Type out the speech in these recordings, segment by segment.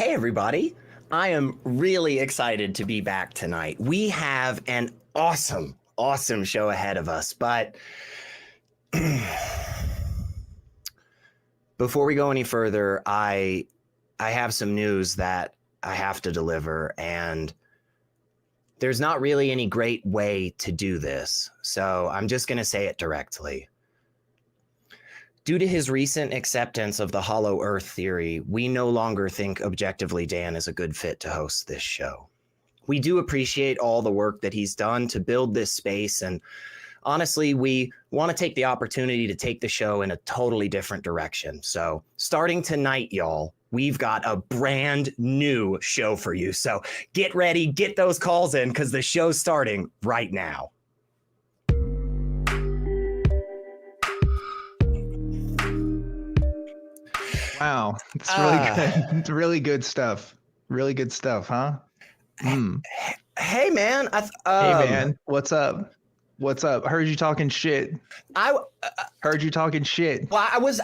Hey, everybody. I am really excited to be back tonight. We have an awesome show ahead of us, but before we go any further, I have some news that I have to deliver, and there's not really any great way to do this, so I'm just going to say it directly. Due to his recent acceptance of the Hollow Earth theory, we no longer think ObjectivelyDan is a good fit to host this show. We do appreciate all the work that he's done to build this space, and honestly, we want to take the opportunity to take the show in a totally different direction. So starting tonight, y'all, we've got a brand new show for you. So get ready, get those calls in, because the show's starting right now. Wow, it's really good. It's really good stuff. Really good stuff, huh? Hey, man. Hey, man. What's up? What's up? Heard you talking shit. Heard you talking shit. Well, I was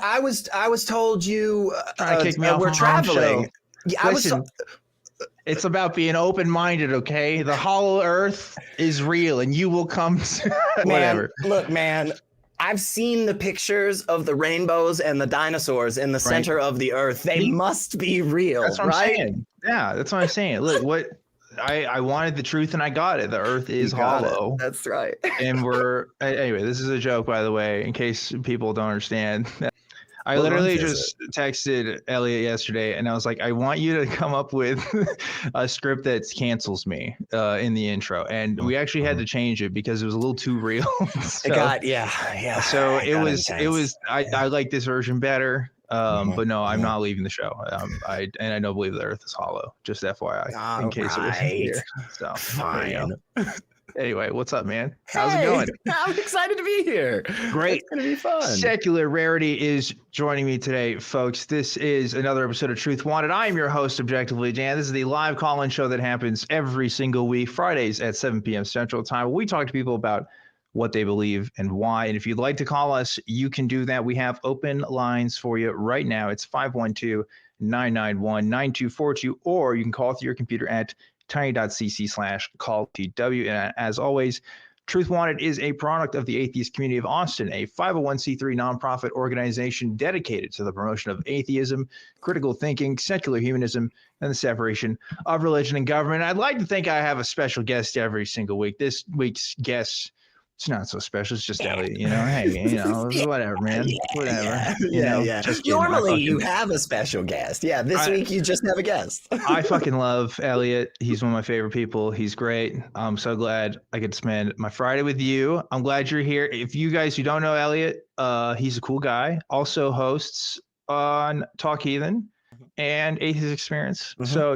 told you trying to kick me off. We're traveling. Yeah, listen, it's about being open-minded, okay? The Hollow Earth is real, and you will come to whatever. Look, man. I've seen the pictures of the rainbows and the dinosaurs in the center of the earth. They must be real, that's what right? I'm saying. Yeah, that's what I'm saying. Look, what I wanted the truth and I got it. The earth is hollow. That's right. And anyway, this is a joke, by the way, in case people don't understand. I literally just texted Elliot yesterday and I was like, I want you to come up with a script that cancels me in the intro. And we actually had to change it because it was a little too real. So, yeah. So it was, I like this version better. But no, I'm not leaving the show. I don't believe the earth is hollow, just FYI, in case it wasn't clear. So fine. Anyway, what's up, man? How's it going? I'm excited to be here. Great. It's going to be fun. Secular Rarity is joining me today, folks. This is another episode of Truth Wanted. I am your host, ObjectivelyDan. This is the live call-in show that happens every single week, Fridays at 7 p.m. Central Time. We talk to people about what they believe and why. And if you'd like to call us, you can do that. We have open lines for you right now. It's 512-991-9242, or you can call through your computer at tiny.cc/calltw. And as always, Truth Wanted is a product of the atheist community of Austin, a 501c3 nonprofit organization dedicated to the promotion of atheism, critical thinking, secular humanism, and the separation of religion and government. I'd like to think I have a special guest every single week. This week's guest, it's not so special. It's just Elliot, hey, whatever, man, whatever. Just kidding. Normally you have a special guest. Yeah. This week you just have a guest. I fucking love Elliot. He's one of my favorite people. He's great. I'm so glad I could spend my Friday with you. I'm glad you're here. If you guys who don't know Elliot, he's a cool guy. Also hosts on Talk Heathen and Atheist Experience. So,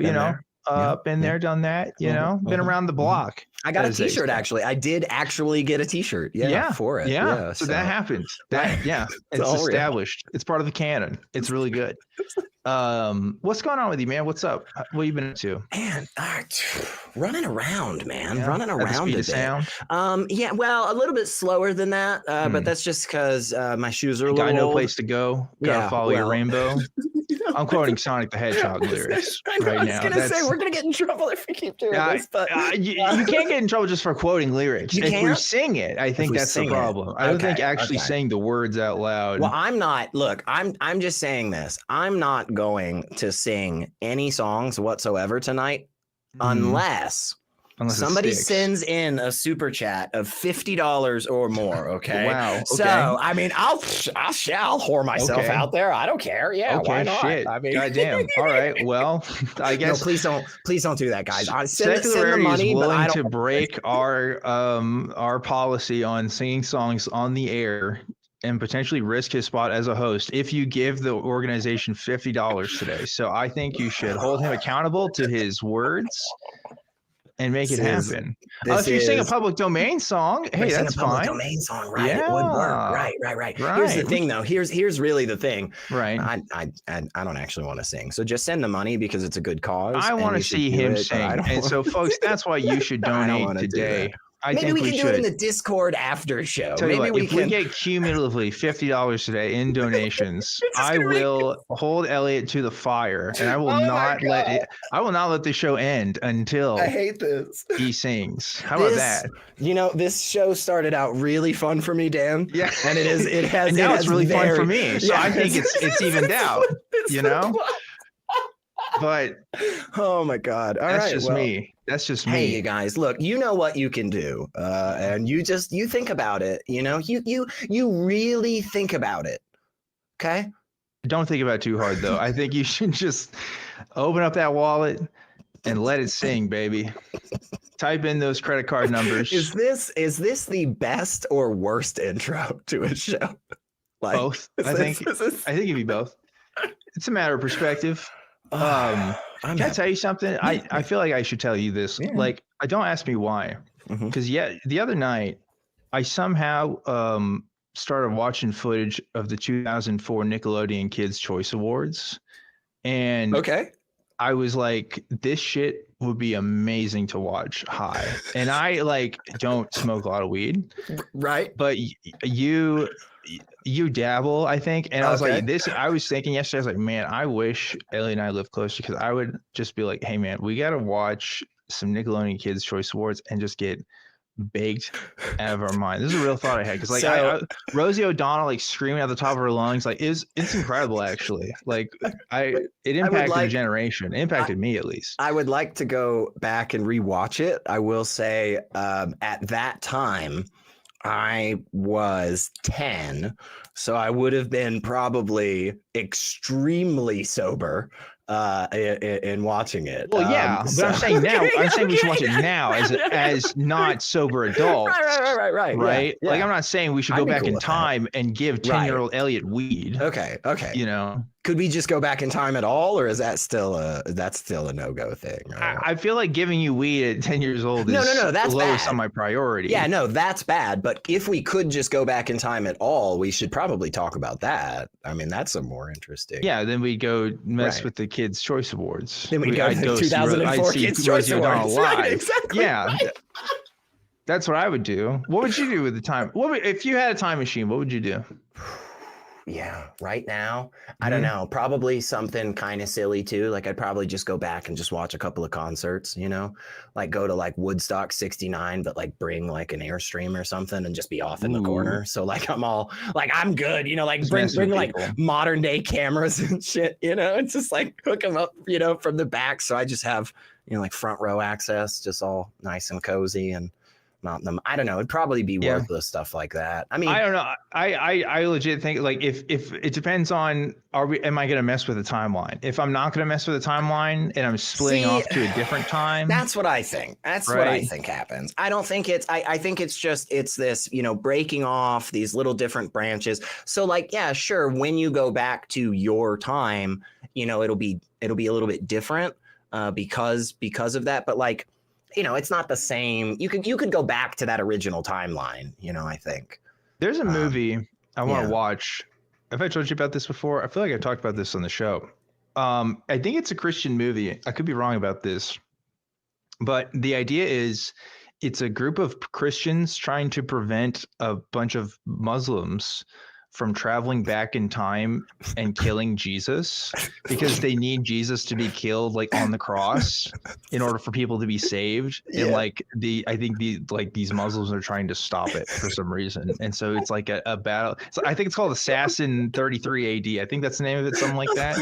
been there, done that, been around the block. I got a t-shirt, actually. I did actually get a t-shirt for it. Yeah. So that happens. It's established. It's part of the canon. It's really good. What's going on with you, man? What's up? What have you been up to? Man, running around, man. Running around a bit. Sound? Well, a little bit slower than that, but that's just because my shoes are a little got no old. Place to go. Gotta follow your rainbow. I'm quoting Sonic the Hedgehog lyrics right now. I was going to say, we're going to get in trouble if we keep doing this. But you can't get in trouble just for quoting lyrics. If we sing it, I think that's the problem. I don't think actually saying the words out loud. Well, I'm not. Look, I'm just saying this. I'm not going to sing any songs whatsoever tonight unless somebody sends in a super chat of $50 or more. Okay. Wow. Okay. So I mean, I'll whore myself out there. I don't care. Yeah. Okay, why not? Shit. I mean, goddamn. All right. Well, I guess. No, please don't do that, guys. Send the money, is willing to break our policy on singing songs on the air and potentially risk his spot as a host if you give the organization $50 today. So I think you should hold him accountable to his words and make it happen. If you sing a public domain song, hey, that's fine. Public domain song, right? Yeah. It would work. Right. Here's the thing, though. Here's really the thing. Right. I don't actually want to sing, so just send the money because it's a good cause. I want to see him sing, and so folks, that's why you should donate today. Maybe we can do it in the Discord after show. Tell you Maybe what, if we get cumulatively $50 today in donations, I will hold Elliot to the fire, and I will not let the show end until I hate this. He sings. How about that? You know, this show started out really fun for me, Dan. Yeah, and and now it's really fun for me. So I think it's evened out. You know. But oh my God! That's just me. That's just me. Hey, you guys, look. You know what you can do, and you think about it. You know, you really think about it. Okay. Don't think about it too hard, though. I think you should just open up that wallet and let it sing, baby. Type in those credit card numbers. Is this the best or worst intro to a show? Like, both. I think it'd be both. It's a matter of perspective. Can I tell you something? I feel like I should tell you this. Yeah. Like, don't ask me why. Because the other night I somehow started watching footage of the 2004 Nickelodeon Kids' Choice Awards, and I was like, this shit would be amazing to watch high. And I like don't smoke a lot of weed, right? But you dabble, I think. And I was like, I was thinking yesterday, I was like, man, I wish Ellie and I lived closer, because I would just be like, hey man, we got to watch some Nickelodeon Kids' Choice Awards and just get baked out of our mind. This is a real thought I had, because like Rosie O'Donnell like screaming at the top of her lungs, like it's incredible actually. Like it impacted a generation. It impacted me at least. I would like to go back and rewatch it. I will say at that time I was 10, so I would have been probably extremely sober in watching it. Well, yeah, but I'm saying now. I'm saying we should watch it now as not sober adults. Right. Yeah. Like, I'm not saying we should go back in time and give 10-year-old Elliot weed. Okay. You know, could we just go back in time at all, or is that still a no-go thing? Right? I feel like giving you weed at 10 years old is that's lowest bad on my priority. Yeah, no, that's bad. But if we could just go back in time at all, we should probably talk about that. I mean, that's a more interesting. Yeah, then we'd go mess with the Kids' Choice Awards. Then we'd go to the 2004 Kids' Choice Awards. Right, exactly. Yeah. Right. That's what I would do. What would you do with the time? If you had a time machine, what would you do? Yeah, right now, I don't know. Probably something kind of silly too. Like, I'd probably just go back and just watch a couple of concerts, you know, like go to like Woodstock 69, but like bring like an Airstream or something and just be off in the corner. So like I'm all like, I'm good, you know, like bring like modern day cameras and shit, you know, and just like hook them up, you know, from the back. So I just have, you know, like front row access, just all nice and cozy and mount them. I don't know. It'd probably be worthless stuff like that. I mean, I don't know. I legit think like if it depends on am I going to mess with the timeline? If I'm not going to mess with the timeline and I'm splitting off to a different time, that's what I think. That's what I think happens. I don't think it's. I think it's just this, you know, breaking off these little different branches. So like, yeah, sure. When you go back to your time, you know, it'll be a little bit different because of that. But like, you know, it's not the same. You could go back to that original timeline, you know, I think. There's a movie I want to watch. Have I told you about this before? I feel like I talked about this on the show. I think it's a Christian movie. I could be wrong about this. But the idea is it's a group of Christians trying to prevent a bunch of Muslims from traveling back in time and killing Jesus, because they need Jesus to be killed like on the cross in order for people to be saved. Yeah. And like I think these Muslims are trying to stop it for some reason. And so it's like a battle. So I think it's called Assassin 33 AD. I think that's the name of it, something like that.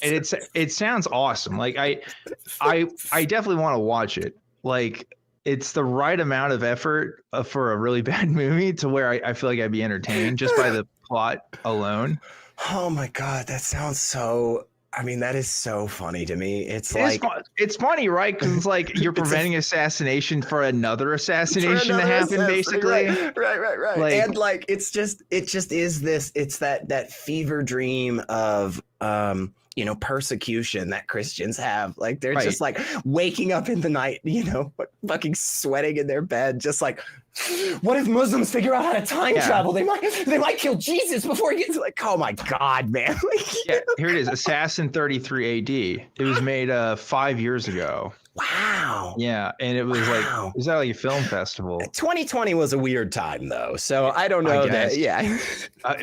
And it sounds awesome. Like I definitely want to watch it. Like, it's the right amount of effort for a really bad movie to where I feel like I'd be entertained just by the plot alone. Oh my God, that sounds so. I mean, that is so funny to me. It's funny, right? Because it's like you're preventing assassination for another assassination to happen, basically. Right. Like, and like it just is this. It's that fever dream of you know, persecution that Christians have. Like, they're just like waking up in the night, you know, fucking sweating in their bed, just like, what if Muslims figure out how to time travel? They might kill Jesus before he gets like, oh my God, man. Here it is, Assassin 33 AD. It was made 5 years ago. Wow. Yeah, and it was like, Wow. is that like a film festival? 2020 was a weird time though, so I don't I know guess. that. Yeah.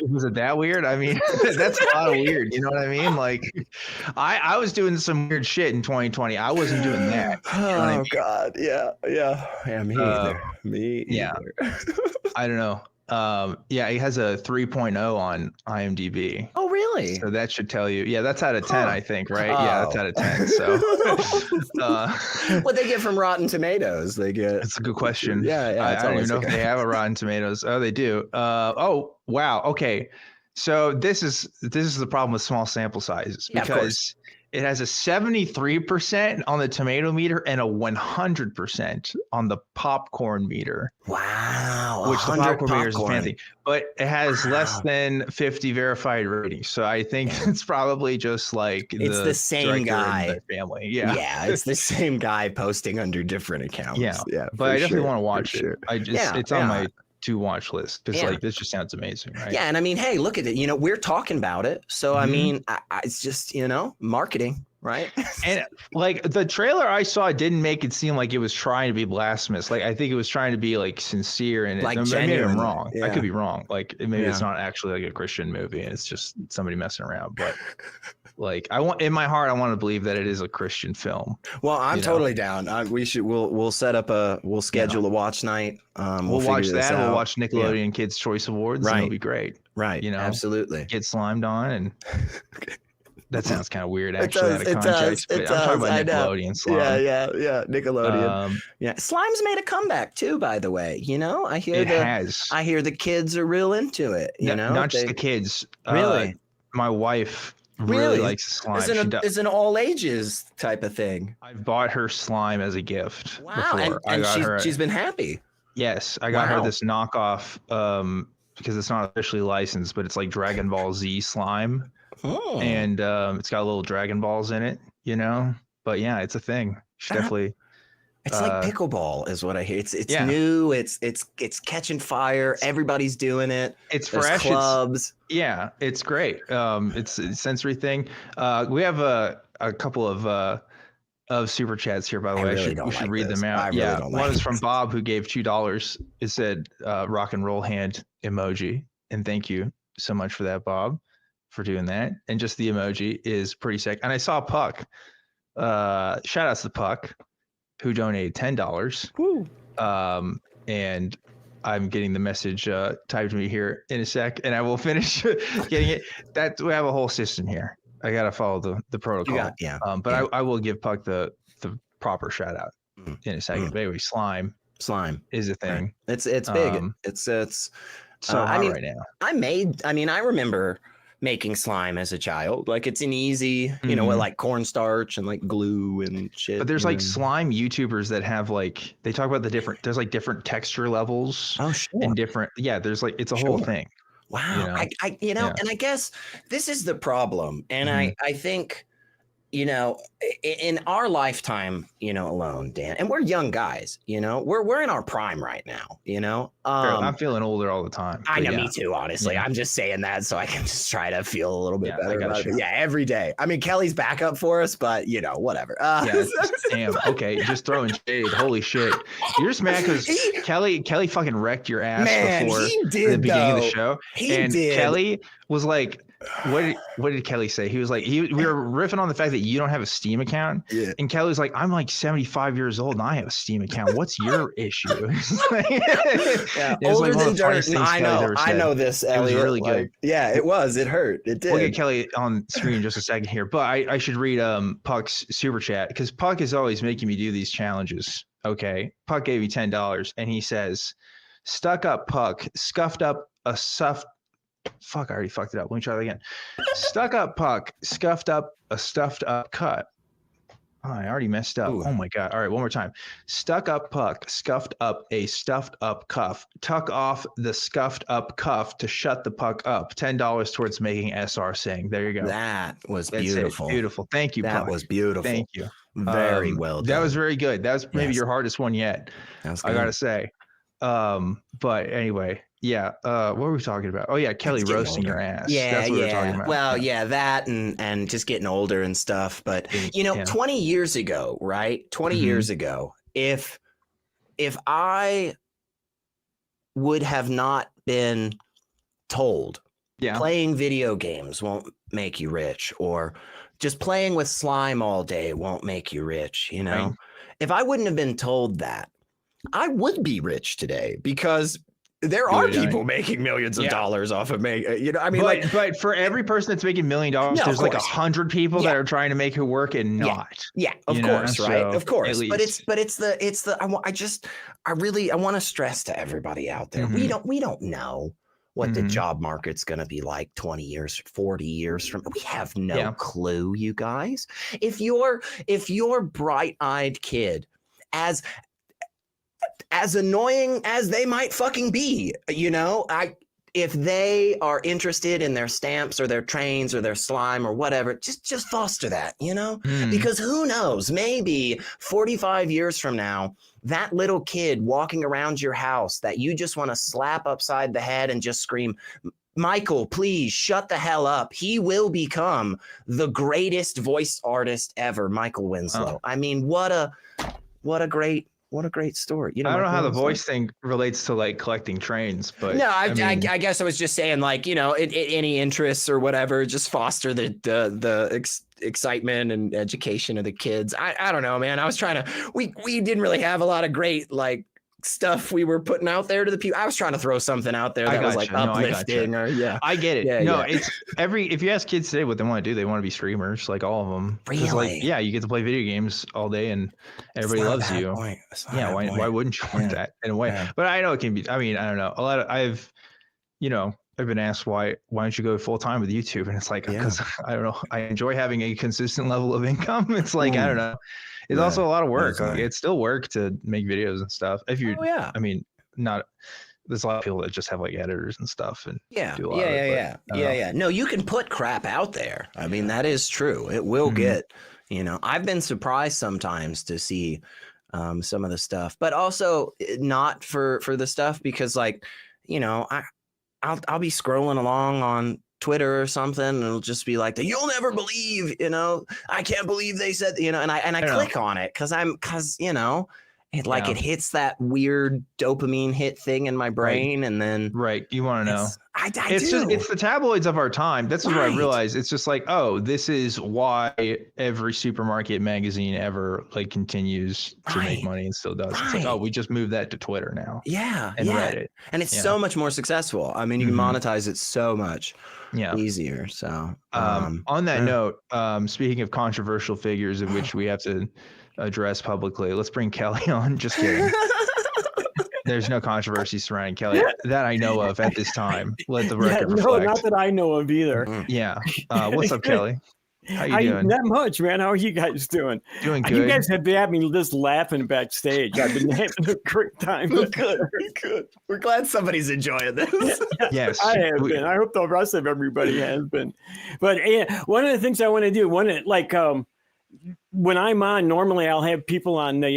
Was it that weird? I mean, that's a lot of weird. You know what I mean? Like, I was doing some weird shit in 2020. I wasn't doing that. You know what I Oh mean? God. Yeah. Me either. Me Yeah. either. I don't know. Yeah, it has a 3.0 on IMDb. Oh really? So that should tell you. Yeah, that's out of 10, I think, right? Yeah, that's Oh. out of 10. So What they get from Rotten Tomatoes? They get. that's a good question. Yeah. I don't even know if they have a Rotten Tomatoes. Oh, they do. Oh, wow. Okay. So this is the problem with small sample sizes, Yeah, of because course. it has a 73% on the tomato meter and a 100% on the popcorn meter. Wow. Which the 100 popcorn meter is popcorn. fancy, but it has less Wow. than 50 verified ratings. So I think it's probably just like It's the same director guy. and their family. Yeah. Yeah, it's the same guy posting under different accounts. Yeah. Yeah. But I definitely sure, want to for watch it. sure. I just Yeah, it's on yeah. my to watch list because Yeah. like this just sounds amazing, right? Yeah, and I mean, hey, look at it. You know, we're talking about it, so I Mhm. mean, it's just marketing, right? And like the trailer I saw didn't make it seem like it was trying to be blasphemous. Like I think it was trying to be like sincere and Like maybe I'm genuine, wrong. I yeah. could be wrong. Like maybe it's Yeah. not actually like a Christian movie and it's just somebody messing around. But like in my heart, I want to believe that it is a Christian film. Well, I'm You know? totally down. We'll set up we'll schedule a watch night. We'll watch figure this that. We'll out. watch Nickelodeon Kids Choice Awards. And Right. it'll be great. Right. You know, absolutely. Get slimed on and. That sounds kind of weird, It actually, does, out of it context. does, But it I'm talking does, I about know. Nickelodeon slime. Yeah. Nickelodeon. Yeah, Slime's made a comeback too. By the way, I hear It has. I hear the kids are real into it. Not just the kids. Really? My wife really likes slime. It's an all ages type of thing. I've bought her slime as a gift. Wow, before. and she's been happy. Yes, I got her Wow. this knockoff because it's not officially licensed, but it's like Dragon Ball Z slime. Oh. And it's got little Dragon Balls in it, But yeah, it's a thing. Definitely. It's like pickleball, is what I hear. It's new. It's catching fire. Everybody's doing it. It's There's fresh. Clubs. It's great. It's a sensory thing. We have a couple of super chats here, by the way. Really we should read them out. One is from Bob, who gave $2. It said rock and roll hand emoji, and thank you so much for that, Bob, for doing that. And just the emoji is pretty sick. And I saw Puck. Shout outs to Puck, who donated $10. Woo. And I'm getting the message typed to me here in a sec, and I will finish getting it. We have a whole system here. I gotta follow the protocol. But I will give Puck the proper shout out in a second. But anyway, slime is a thing. Right. It's big. It's so hot right now. I remember making slime as a child. Like it's an easy, with like cornstarch and like glue and shit. But there's like slime YouTubers that have like, they talk about there's like different texture levels. Oh, sure. And different, there's like, it's a whole thing. Wow. And I guess this is the problem. And I think, in our lifetime, alone, Dan, and we're young guys, we're in our prime right now, I'm feeling older all the time. I know, me too, honestly. I'm just saying that so I can just try to feel a little bit better about it. Yeah, every day. I mean, Kelly's back up for us, but whatever. Damn. Okay, just throwing shade. Holy shit. You're just mad because Kelly fucking wrecked your ass before the beginning of the show. Kelly was like, what did Kelly say? He was like, we were riffing on the fact that you don't have a Steam account. Yeah. And Kelly's like, I'm like 75 years old and I have a Steam account. What's your issue? Older than dirt. I know this, Elliot. It was really good. Yeah, it was. It hurt. It did. We'll get Kelly on screen in just a second here. But I should read Puck's super chat because Puck is always making me do these challenges. Okay. Puck gave me $10 and he says, stuck up Puck, scuffed up a stuffed. Fuck, I already fucked it up. Let me try that again. Stuck up Puck, scuffed up a stuffed up cut. Oh, I already messed up. Ooh. Oh my God. All right, one more time. Stuck up Puck, scuffed up a stuffed up cuff. Tuck off the scuffed up cuff to shut the puck up. $10 towards making SR sing. There you go. That was beautiful. Beautiful. Thank you, Puck. That was beautiful. Thank you. Very well done. That was very good. That was maybe your hardest one yet. I gotta say. But anyway. Yeah. What were we talking about? Oh yeah, Kelly roasting your ass. Yeah, That's what we're talking about. Well, yeah, that and just getting older and stuff. But 20 years ago, right? 20 years ago, if I would have not been told playing video games won't make you rich, or just playing with slime all day won't make you rich, Right. If I wouldn't have been told that, I would be rich today, because there are people making millions of dollars off of but for every person that's making $1 million, there's like 100 people that are trying to make it work and not. Yeah, of course, right? Of course. But it's the I want to stress to everybody out there. We don't know what the job market's going to be like 20 years, 40 years from. We have no clue, you guys. If your bright-eyed kid, as annoying as they might fucking be, if they are interested in their stamps or their trains or their slime or whatever, just foster that, because who knows, maybe 45 years from now, that little kid walking around your house that you just want to slap upside the head and just scream, Michael, please shut the hell up. He will become the greatest voice artist ever, Michael Winslow. I mean, what a great story. I don't know how the voice thing relates to like collecting trains, but no, I guess I was just saying, like, any interests or whatever, just foster the excitement and education of the kids. I don't know, man. I was trying to. We didn't really have a lot of great like stuff we were putting out there to the people. I was trying to throw something out there that was like uplifting. I get it. It's if you ask kids today what they want to do, they want to be streamers, like all of them. Really? Like, you get to play video games all day and everybody loves you. Why wouldn't you want that in a way? Yeah. But I know it can be. I mean, I don't know. I've been asked why don't you go full time with YouTube, and it's like, because I don't know. I enjoy having a consistent level of income. It's like I don't know. It's also a lot of work. Like, it's still work to make videos and stuff. If you're, I mean, not. There's a lot of people that just have like editors and stuff and do a lot of it. No, you can put crap out there. I mean, that is true. It will get. I've been surprised sometimes to see some of the stuff, but also not for the stuff because, like, I'll be scrolling along on Twitter or something, and it'll just be like, you'll never believe, I can't believe they said, and I click on it because it hits that weird dopamine hit thing in my brain, and then you want to know. It's the tabloids of our time. That's what I realized. It's just like, oh, this is why every supermarket magazine ever like continues to make money and still does. It's like, oh, we just moved that to Twitter now. And Reddit, and it's so much more successful. I mean, you can monetize it so much easier. So on that note, speaking of controversial figures in which we have to address publicly, let's bring Kelly on. Just kidding. There's no controversy surrounding Kelly that I know of at this time. Let the record reflect. No, not that I know of either. What's up, Kelly? How you doing? Not much, man. How are you guys doing? Doing good. You guys have had me just laughing backstage. I've been having a great time. Good. We're glad somebody's enjoying this. Yes, I have been. I hope the rest of everybody has been. But one of the things I want to do, when I'm on, normally I'll have people on the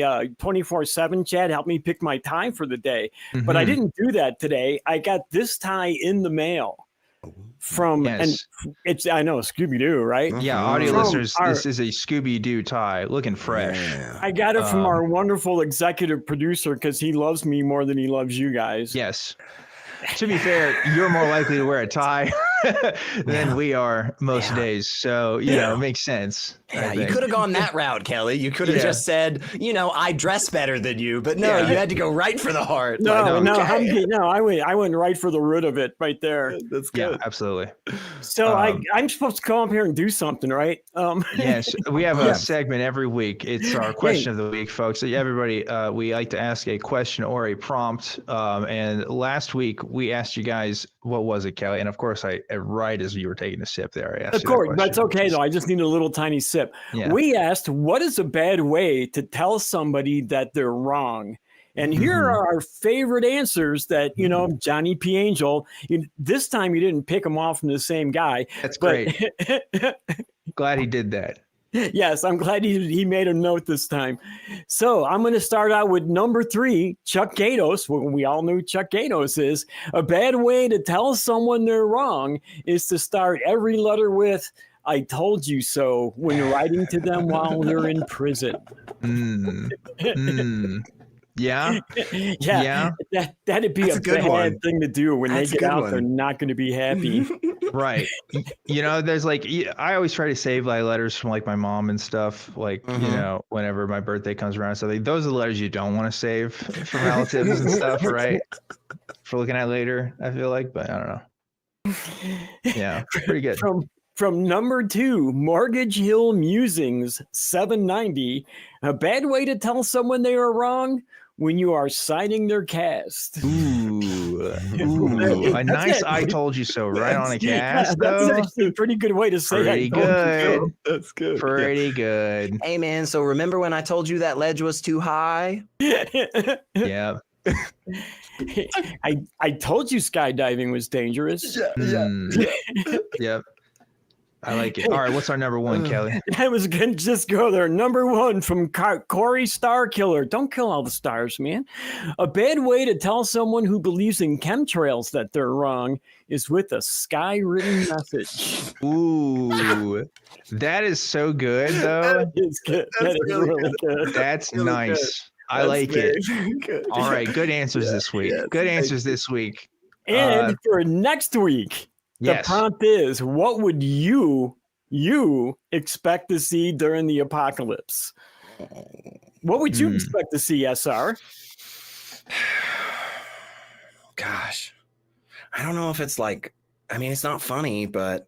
24/7 chat help me pick my tie for the day. But I didn't do that today. I got this tie in the mail from, and it's, I know, Scooby-Doo, right? Yeah, audio listeners, this is a Scooby-Doo tie, looking fresh. I got it from our wonderful executive producer because he loves me more than he loves you guys. Yes. To be fair, you're more likely to wear a tie than we are most days. So, it makes sense. Yeah, you could have gone that route, Kelly. You could have just said, I dress better than you. But no, you had to go right for the heart. I went right for the root of it right there. That's good. Yeah, absolutely. So I'm supposed to come up here and do something, right? Yes, we have a segment every week. It's our question of the week, folks. So everybody, we like to ask a question or a prompt. And last week we asked you guys, what was it, Kelly? And of course, right as you were taking a sip there, I asked you that question. That's okay, though. I just need a little tiny sip. Yeah. We asked, what is a bad way to tell somebody that they're wrong? And here are our favorite answers that, Johnny P. Angel, this time you didn't pick them all from the same guy. That's great. Glad he did that. Yes, I'm glad he made a note this time. So I'm going to start out with number 3, Chuck Gatos. Well, we all know Chuck Gatos is. A bad way to tell someone they're wrong is to start every letter with, I told you so, when writing to them while they're in prison. Yeah. Yeah. That'd be a bad thing to do when they get out. They're not going to be happy. Right. You know, there's like, I always try to save like letters from like my mom and stuff. Like, you know, whenever my birthday comes around. So like, those are the letters you don't want to save from relatives and stuff, right? For looking at later, I feel like, but I don't know. Yeah, pretty good. From number 2, Mortgage Hill Musings 790. A bad way to tell someone they are wrong when you are signing their cast. Ooh, a nice "I told you so" right on a cast. That's actually a pretty good way to say pretty good. So. That's good. Pretty good. Hey man, so remember when I told you that ledge was too high? Yeah. I told you skydiving was dangerous. Yep. I like it. All right, what's our number 1, Kelly? I was going to just go there. Number 1 from Corey Starkiller. Don't kill all the stars, man. A bad way to tell someone who believes in chemtrails that they're wrong is with a sky-written message. Ooh, that is so good, though. It's good. That is really good. That's really nice. Good. I like it. Good. All right, good answers this week. Good answers this week. And for next week, the prompt is, what would you expect to see during the apocalypse? What would you expect to see, SR? Gosh, I don't know if it's like, I mean, it's not funny, but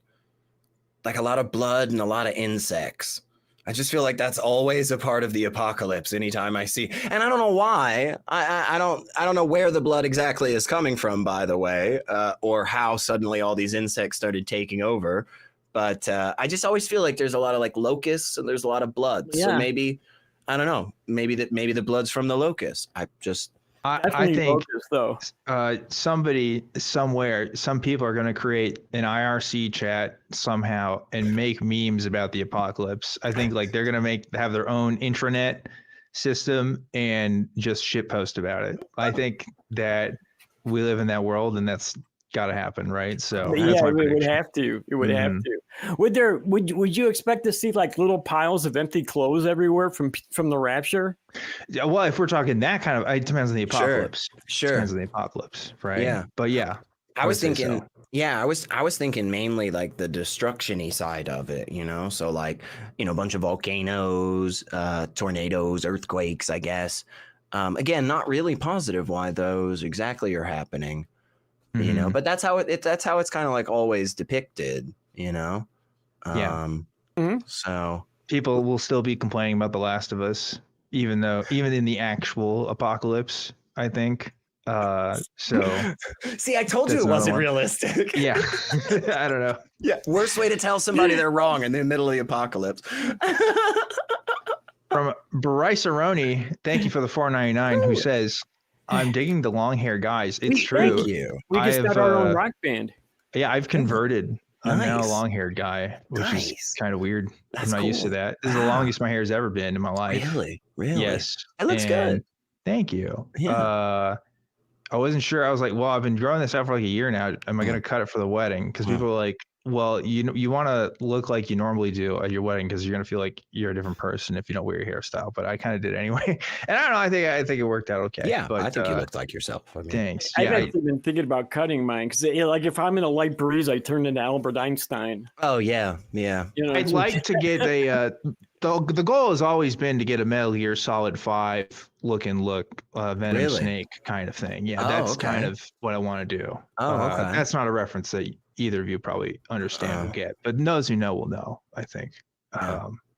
like a lot of blood and a lot of insects. I just feel like that's always a part of the apocalypse anytime I see, and I don't know why. I don't know where the blood exactly is coming from, by the way, or how suddenly all these insects started taking over. But I just always feel like there's a lot of like locusts and there's a lot of blood. Yeah. So maybe, I don't know, maybe the blood's from the locusts. I think somebody somewhere, some people are going to create an IRC chat somehow and make memes about the apocalypse. I think like they're going to have their own intranet system and just shitpost about it. I think that we live in that world and that's got to happen, right? So yeah, it would have to. It would have to. Would you expect to see like little piles of empty clothes everywhere from the rapture? Yeah, well, if we're talking that kind of, it depends on the apocalypse. Sure. Depends on the apocalypse, right? Yeah. But yeah, I was thinking, I was thinking mainly like the destruction-y side of it, you know? So like, you know, a bunch of volcanoes, tornadoes, earthquakes, I guess. Again, not really positive why those exactly are happening. You know, but that's how it's kind of like always depicted, you know? So people will still be complaining about The Last of Us, even in the actual apocalypse, I think. So see, I told you it wasn't realistic. Yeah. I don't know. Yeah. Worst way to tell somebody they're wrong in the middle of the apocalypse. From Bryce Aroni, thank you for the $4.99, who says, I'm digging the long hair guys. It's true. Thank you. We just got our own rock band. Yeah, I've converted. I'm now a long haired guy, which is kind of weird. I'm not used to that. This is the longest my hair's ever been in my life. Really? Yes. It looks good. Thank you. Yeah. I wasn't sure. I was like, well, I've been growing this out for like a year now. Am I going to cut it for the wedding? Because people were like, well, you want to look like you normally do at your wedding because you're going to feel like you're a different person if you don't wear your hairstyle. But I kind of did anyway. And I don't know. I think it worked out okay. Yeah, but I think you looked like yourself. I mean, thanks. I've actually been thinking about cutting mine because like if I'm in a light breeze, I turn into Albert Einstein. Oh, yeah. Yeah. You know, I'd like to get a the goal has always been to get a Metal Gear Solid 5 look Venom Snake kind of thing. Yeah, that's kind of what I want to do. Oh, okay. That's not a reference that either of you probably understand will get, but those who know will know, I think.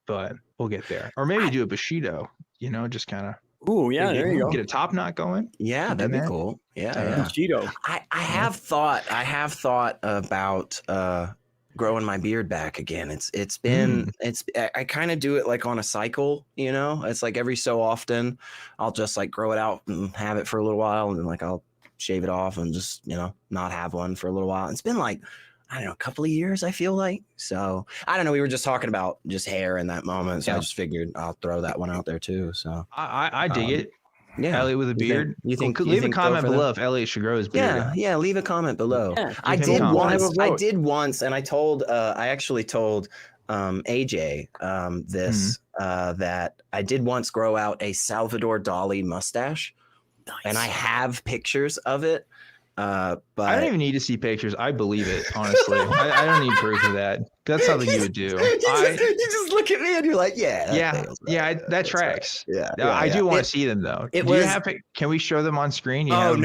But we'll get there. Or maybe do a Bushido, you know, just kind of. Ooh, yeah, there you go. Get a top knot going. Yeah, that'd be cool. Yeah. Bushido. I have thought about growing my beard back again. It's been I kind of do it like on a cycle, you know. It's like every so often I'll just like grow it out and have it for a little while, and then like I'll shave it off and just, you know, not have one for a little while. It's been like, I don't know, a couple of years, I feel like. So I don't know. We were just talking about just hair in that moment. So I just figured I'll throw that one out there too. So I dig it. Yeah. Elliot with a beard. You think leave a comment below if Elliot should grow his beard. Yeah. Leave a comment below. Yeah, I did once, and I actually told AJ that I did once grow out a Salvador Dali mustache, and I have pictures of it. But I don't even need to see pictures. I believe it, honestly. I don't need proof of that. That's something you would do. You just look at me and you're like, that tracks. Yeah, I do want to see them though. Can we show them on screen? No.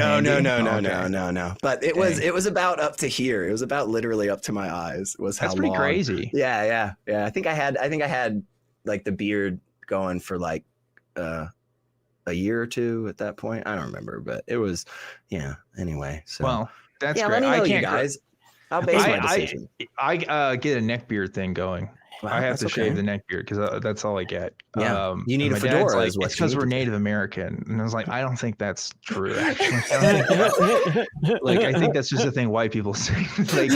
But it was about up to here. It was about literally up to my eyes. That's pretty crazy. Yeah. I think I had like the beard going for like a year or two at that point. I don't remember, but it was anyway. So that's great. Let me know, you guys. I'll base my decision. I get a neck beard thing going. Wow, I have to shave the neck beard because that's all I get. Yeah, you need a fedora. It's because we're Native American, and I was like, I don't think that's true. Actually, I think that's just a thing white people say, like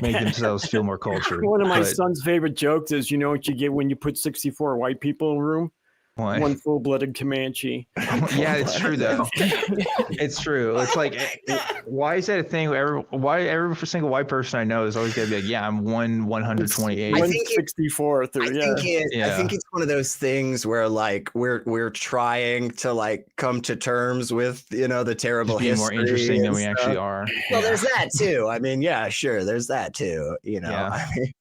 make themselves feel more cultured. One of my son's favorite jokes is, you know what you get when you put 64 white people in a room? What? One full-blooded Comanche. Yeah, it's true though. It's true. It's like, why is that a thing? Why every single white person I know is always gonna be like, yeah, I'm 128. I think 64th. I think it's one of those things where like we're trying to like come to terms with the terrible history. More interesting than we actually are. Well, there's that too. I mean, yeah, sure, there's that too. I mean.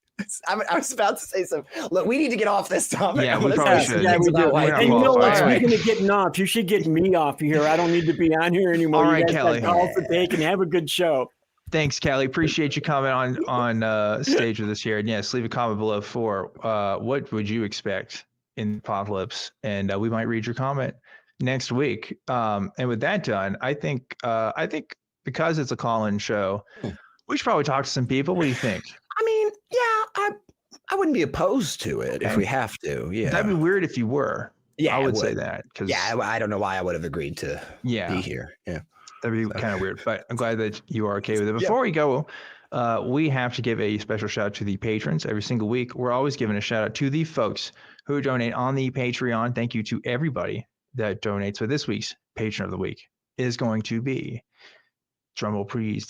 I was about to say something. Look, we need to get off this topic. Yeah, we probably should. Yeah, we do. And you know what? Speaking of getting off, you should get me off here. I don't need to be on here anymore. All right, Kelly. Call for take and have a good show. Thanks, Kelly. Appreciate you comment on stage with us here. And yes, leave a comment below for what would you expect in Apocalypse, and we might read your comment next week. And with that done, I think because it's a call-in show, we should probably talk to some people. What do you think? I mean, yeah, I wouldn't be opposed to it if we have to. Yeah, that'd be weird if you were. Yeah, I would say that. I don't know why I would have agreed to be here. Yeah, that'd be kind of weird, but I'm glad that you are okay with it. Before we go, we have to give a special shout out to the patrons every single week. We're always giving a shout out to the folks who donate on the Patreon. Thank you to everybody that donates. So this week's patron of the week is going to be, drumroll please,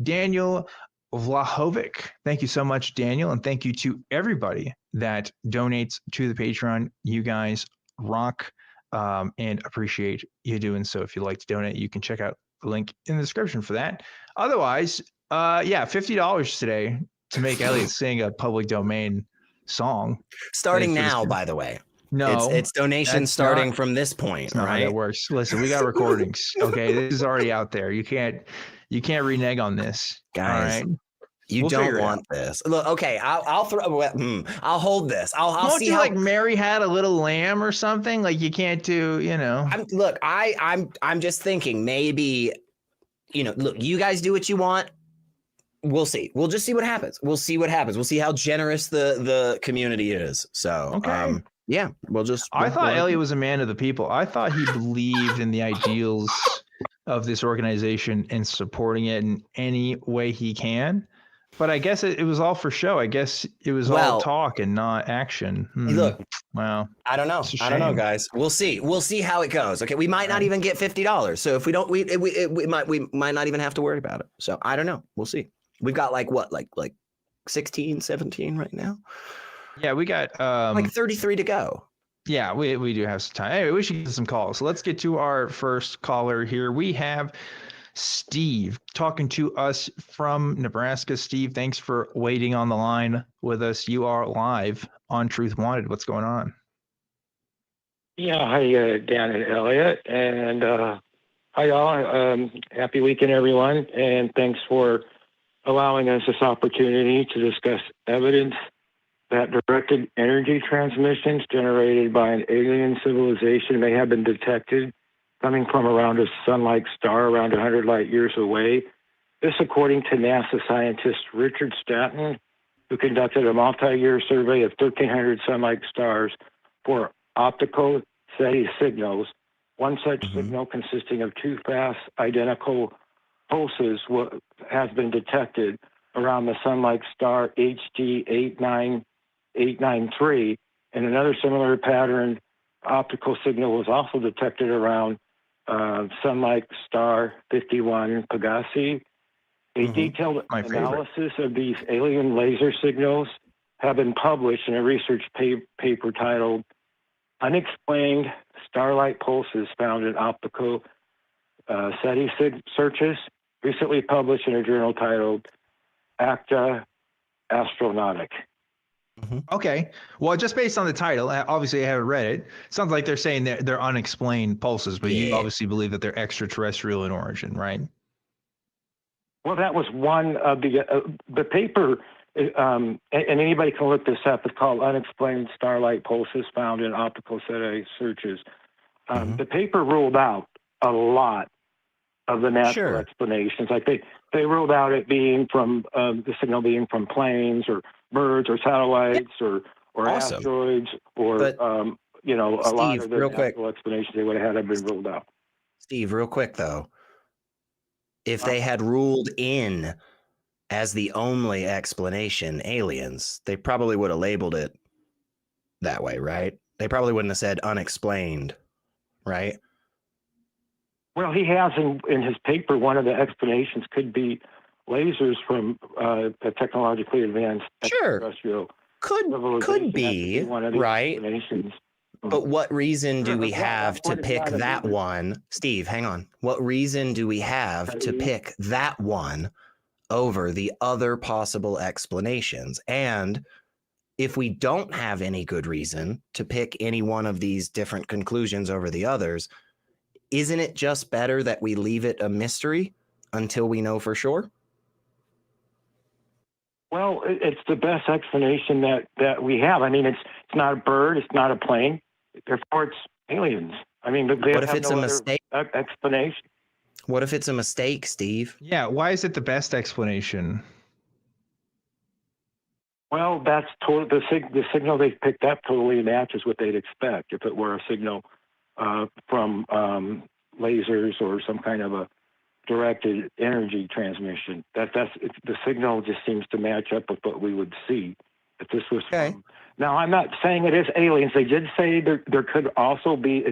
Daniel Vlahovic. Thank you so much, Daniel, and thank you to everybody that donates to the Patreon. You guys rock, and appreciate you doing so. If you'd like to donate, you can check out the link in the description for that. Otherwise, $50 today to make Elliot sing a public domain song. Starting now, by the way. No, it's donations starting from this point. That's not right? How that works. Listen, we got recordings. Okay, this is already out there. You can't renege on this, guys. All right? We'll don't want this. Look, okay, I'll hold this. I'll see how, like Mary had a little lamb or something. Like you can't do, I'm just thinking maybe, look, you guys do what you want. We'll see. We'll just see what happens. We'll see how generous the community is. So, okay. Yeah, I thought Elliot was a man of the people. I thought he believed in the ideals of this organization and supporting it in any way he can. But I guess it was all for show. I guess it was all talk and not action. Look, wow. I don't know, guys. We'll see. We'll see how it goes. Okay, we might not even get $50. So if we don't, we might not even have to worry about it. So I don't know. We'll see. We've got like 16, 17 right now. Yeah, we got 33 to go. Yeah, we do have some time. Anyway, we should get some calls. So let's get to our first caller here. We have Steve talking to us from Nebraska. Steve, thanks for waiting on the line with us. You are live on Truth Wanted. What's going on? Yeah, hi, Dan and Elliot. And hi, all. Happy weekend, everyone. And thanks for allowing us this opportunity to discuss evidence that directed energy transmissions generated by an alien civilization may have been detected coming from around a sun-like star around 100 light years away. This, according to NASA scientist Richard Stanton, who conducted a multi-year survey of 1,300 sun-like stars for optical SETI signals, one such signal consisting of two fast, identical pulses has been detected around the sun-like star HD 89893, and another similar pattern optical signal was also detected around sun-like star 51 Pegasi. A detailed analysis of these alien laser signals have been published in a research paper titled Unexplained Starlight Pulses Found in Optical SETI Searches, recently published in a journal titled Acta Astronautic. Okay. Well, just based on the title, obviously I haven't read it. Sounds like they're saying they're unexplained pulses, but you obviously believe that they're extraterrestrial in origin, right? Well, that was one of the paper, and anybody can look this up. It's called Unexplained Starlight Pulses Found in Optical SETI Searches. The paper ruled out a lot of the natural explanations. Like they ruled out it being from the signal being from planes or birds or satellites or asteroids or a lot of the natural explanations they would have had been ruled out. Steve, real quick though, if they had ruled in as the only explanation aliens, they probably would have labeled it that way, right? They probably wouldn't have said unexplained, right? Well, he has in his paper, one of the explanations could be lasers from a technologically advanced extraterrestrial could be one of the explanations. But what reason do we have to pick that one? Steve, hang on. What reason do we have to pick that one over the other possible explanations? And if we don't have any good reason to pick any one of these different conclusions over the others, isn't it just better that we leave it a mystery until we know for sure? Well, it's the best explanation that we have. I mean, it's not a bird, it's not a plane. Therefore, it's aliens. I mean, what if it's a mistake? Explanation. What if it's a mistake, Steve? Yeah, why is it the best explanation? Well, that's the signal they picked up totally matches what they'd expect if it were a signal from lasers or some kind of a directed energy transmission. The signal just seems to match up with what we would see if this was from. Now, I'm not saying it is aliens. They did say it could also be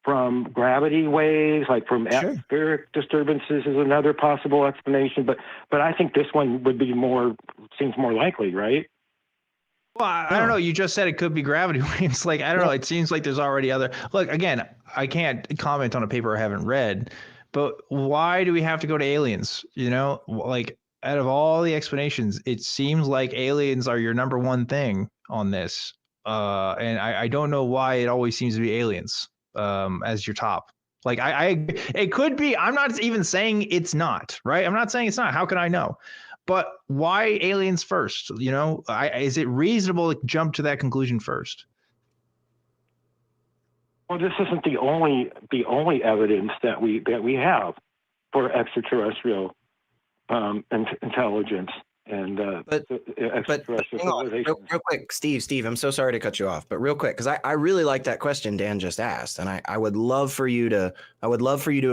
from gravity waves, like from atmospheric disturbances is another possible explanation. But I think this one would be seems more likely, right? Well, I don't know. You just said it could be gravity waves. Like, I don't know. It seems like there's already other. Look, again, I can't comment on a paper I haven't read, but why do we have to go to aliens? You know, like, out of all the explanations, it seems like aliens are your number one thing on this. And I don't know why it always seems to be aliens as your top. Like, it could be. I'm not even saying it's not, right? I'm not saying it's not. How can I know? But why aliens first? You know, is it reasonable to jump to that conclusion first? Well, this isn't the only evidence that we have for extraterrestrial intelligence and extraterrestrial civilization. Real quick, Steve, I'm so sorry to cut you off, but real quick, because I really like that question Dan just asked, and I would love for you to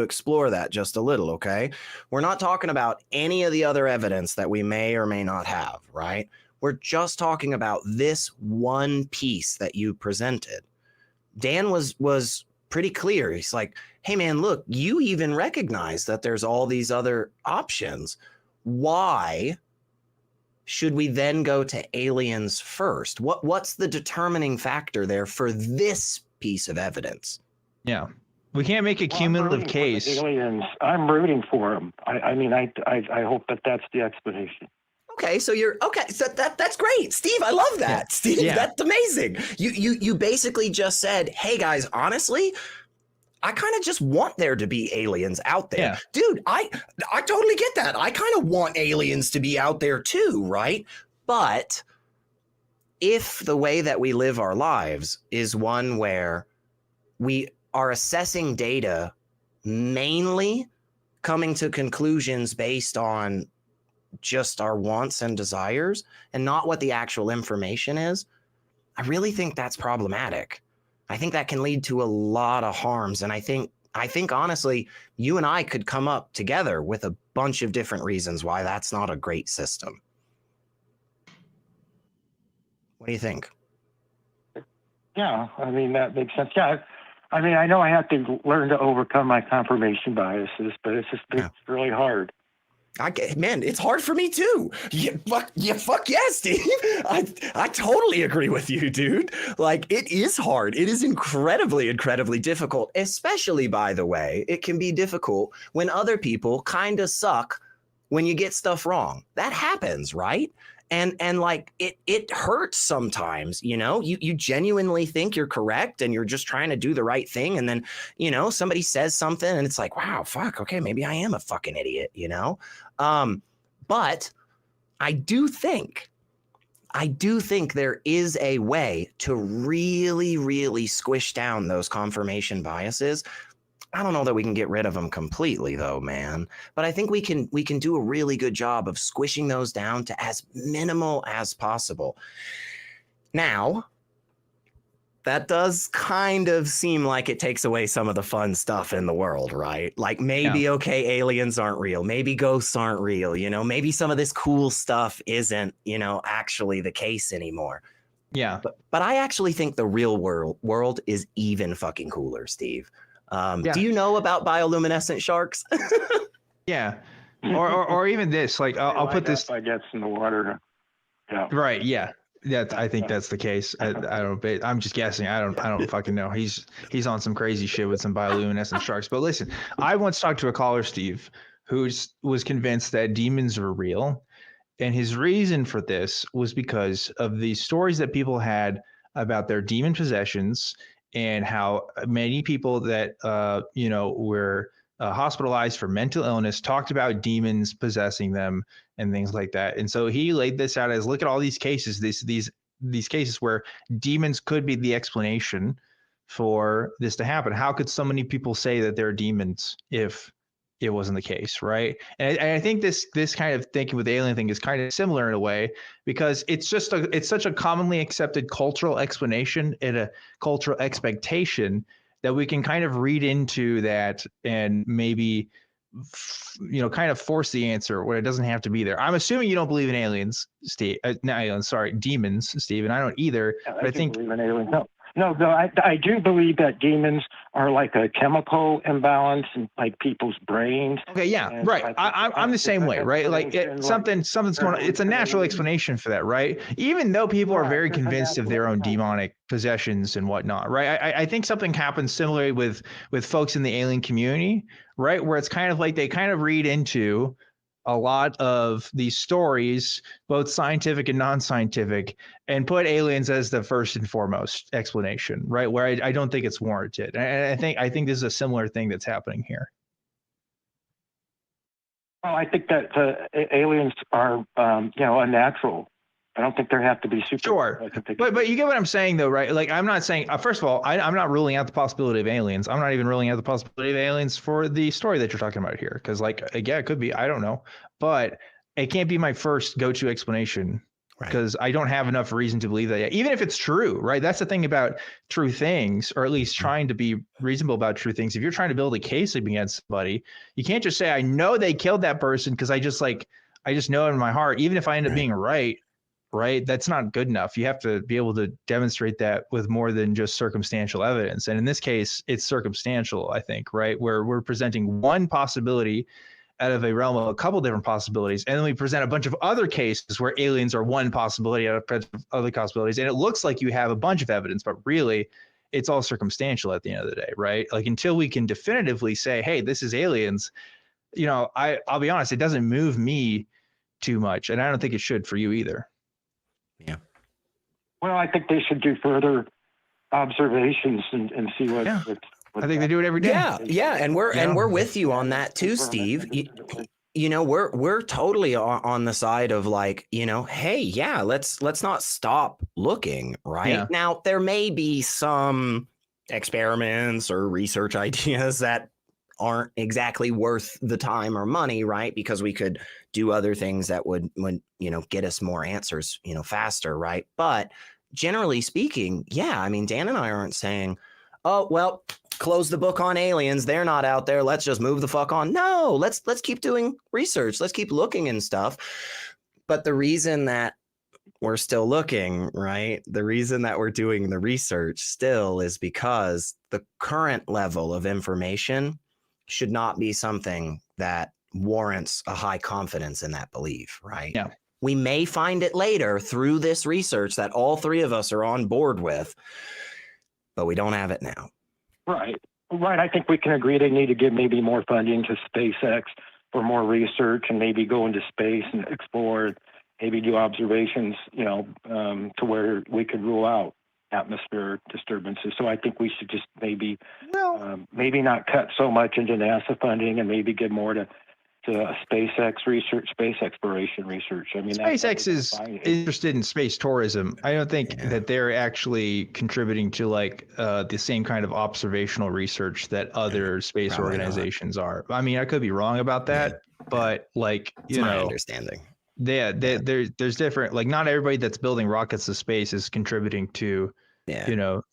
explore that just a little. Okay, we're not talking about any of the other evidence that we may or may not have, right? We're just talking about this one piece that you presented. Dan was pretty clear. He's like, hey man, look, you even recognize that there's all these other options. Why should we then go to aliens first? What's the determining factor there for this piece of evidence? Yeah, we can't make a cumulative case. Aliens, I'm rooting for them. I mean, I hope that's the explanation. Okay, so so that's great, Steve. I love that, yeah. Steve. Yeah. That's amazing. You basically just said, hey guys, honestly, I kind of just want there to be aliens out there. Yeah. Dude, I totally get that. I kind of want aliens to be out there too, right? But if the way that we live our lives is one where we are assessing data mainly coming to conclusions based on just our wants and desires and not what the actual information is, I really think that's problematic. I think that can lead to a lot of harms. And I think I think honestly, you and I could come up together with a bunch of different reasons why that's not a great system. What do you think? Yeah, I mean, that makes sense. Yeah, I mean, I know I have to learn to overcome my confirmation biases, but it's really hard. Man, it's hard for me too. Fuck yeah, Steve. I totally agree with you, dude. Like, it is hard. It is incredibly, incredibly difficult. Especially, by the way, it can be difficult when other people kind of suck when you get stuff wrong. That happens, right? And like it hurts sometimes, you know, you genuinely think you're correct and you're just trying to do the right thing. And then, you know, somebody says something and it's like, wow, fuck, okay, maybe I am a fucking idiot, you know? But I do think there is a way to really, really squish down those confirmation biases. I don't know that we can get rid of them completely though, man, but I think we can do a really good job of squishing those down to as minimal as possible. Now, that does kind of seem like it takes away some of the fun stuff in the world, right? Like maybe, okay, aliens aren't real. Maybe ghosts aren't real. You know, maybe some of this cool stuff isn't, you know, actually the case anymore. Yeah. But I actually think the real world is even fucking cooler, Steve. Do you know about bioluminescent sharks? Yeah. Or even this, like, I'll put this. I guess in the water. Yeah. Right. Yeah. I think that's the case. I don't. I'm just guessing. I don't fucking know. He's on some crazy shit with some bioluminescent sharks. But listen, I once talked to a caller, Steve, who was convinced that demons were real, and his reason for this was because of the stories that people had about their demon possessions and how many people that were hospitalized for mental illness talked about demons possessing them and things like that. And so he laid this out as, look at all these cases, these cases where demons could be the explanation for this to happen. How could so many people say that they're demons if it wasn't the case, right? And I think this kind of thinking with the alien thing is kind of similar in a way, because it's such a commonly accepted cultural explanation and a cultural expectation that we can kind of read into that and maybe kind of force the answer where it doesn't have to be there. I'm assuming you don't believe in aliens, Steve. Demons, Steve, and I don't either. Yeah, but I think believe in aliens. No, I do believe that demons are like a chemical imbalance in like people's brains. Okay, yeah, right. I'm the same way, right? Like something's going on. It's a natural explanation for that, right? Even though people are very convinced of their own demonic possessions and whatnot, right? I think something happens similarly with folks in the alien community, right? Where it's kind of like they kind of read into a lot of these stories, both scientific and non-scientific, and put aliens as the first and foremost explanation, right? Where I don't think it's warranted. And I think this is a similar thing that's happening here. Well, I think that aliens are, unnatural. I don't think there have to be super. Sure, but you get what I'm saying, though, right? Like, I'm not saying. First of all, I'm not ruling out the possibility of aliens. I'm not even ruling out the possibility of aliens for the story that you're talking about here, because, like, yeah, it could be. I don't know, but it can't be my first go-to explanation, because I don't have enough reason to believe that yet. Even if it's true, right? That's the thing about true things, or at least trying to be reasonable about true things. If you're trying to build a case against somebody, you can't just say, "I know they killed that person," because I just know in my heart, even if I end up being right. Right? That's not good enough. You have to be able to demonstrate that with more than just circumstantial evidence. And in this case, it's circumstantial, I think, right? Where we're presenting one possibility out of a realm of a couple different possibilities. And then we present a bunch of other cases where aliens are one possibility out of other possibilities. And it looks like you have a bunch of evidence, but really it's all circumstantial at the end of the day, right? Like, until we can definitively say, hey, this is aliens, I'll be honest, it doesn't move me too much. And I don't think it should for you either. Yeah. Well, I think they should do further observations and see what. Yeah. I think they do it every day. Yeah, and we're with you on that too, Steve. We're totally on the side of, like, hey, yeah, let's not stop looking, right? Yeah. Now, there may be some experiments or research ideas that aren't exactly worth the time or money, right? Because we could do other things that would get us more answers, faster, right? But generally speaking, yeah, I mean, Dan and I aren't saying, oh, well, close the book on aliens. They're not out there. Let's just move the fuck on. No, let's keep doing research. Let's keep looking and stuff. But the reason that we're still looking, right? The reason that we're doing the research still is because the current level of information should not be something that warrants a high confidence in that belief, right? Yeah. We may find it later through this research that all three of us are on board with, but we don't have it now. Right. I think we can agree they need to give maybe more funding to SpaceX for more research and maybe go into space and explore, maybe do observations, to where we could rule out atmospheric disturbances. So I think we should just maybe not cut so much into NASA funding and maybe give more to SpaceX research, space exploration research. I mean, SpaceX is interested in space tourism. I don't think that they're actually contributing to like the same kind of observational research that other space organizations are. I mean, I could be wrong about that, but like, my understanding. There's different, like not everybody that's building rockets to space is contributing to,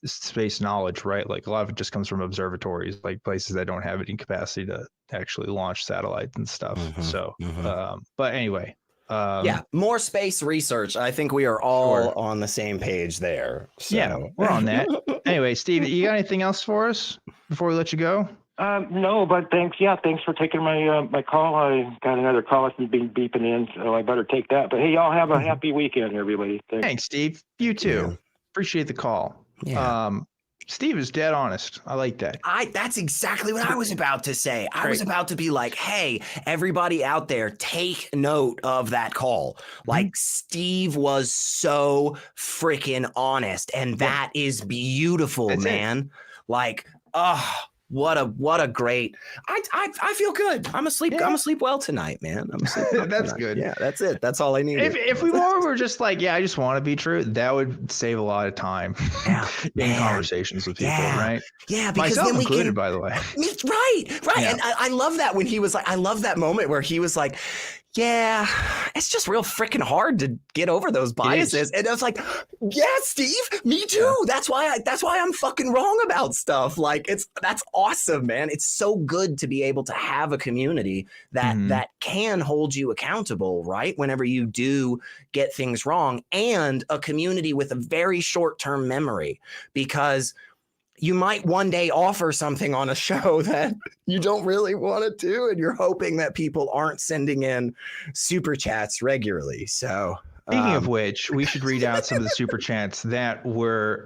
space knowledge, right? Like a lot of it just comes from observatories, like places that don't have any capacity to actually launch satellites and stuff. But anyway, more space research. I think we are all on the same page there. So. Yeah, we're on that. Anyway, Steve, you got anything else for us before we let you go? No, but thanks. Yeah, thanks for taking my call. I got another call that's been beeping in, so I better take that. But hey, y'all have a happy weekend, everybody. Thanks, Steve. You too. Yeah. Appreciate the call. Yeah. Steve is dead honest. I like that. That's exactly what I was about to say. I was about to be like, hey, everybody out there, take note of that call. Like Steve was so freaking honest. And that is beautiful, man. Like, what a great. I feel good. I'm asleep. Yeah. I'm asleep well tonight, man. I'm asleep well That's tonight. good. Yeah, that's it. That's all I need. If we were just like, I just want to be true, that would save a lot of time in conversations with people, right? Yeah, because myself then we included, by the way. Right. Yeah. And I love that when he was like, I love that moment where he was like, yeah, it's just real freaking hard to get over those biases. And I was like, yeah, Steve, me too. Yeah. That's why I'm fucking wrong about stuff. Like that's awesome, man. It's so good to be able to have a community that can hold you accountable, right? Whenever you do get things wrong, and a community with a very short-term memory, because you might one day offer something on a show that you don't really want to do, and you're hoping that people aren't sending in super chats regularly. So speaking of which, we should read out some of the super chats that were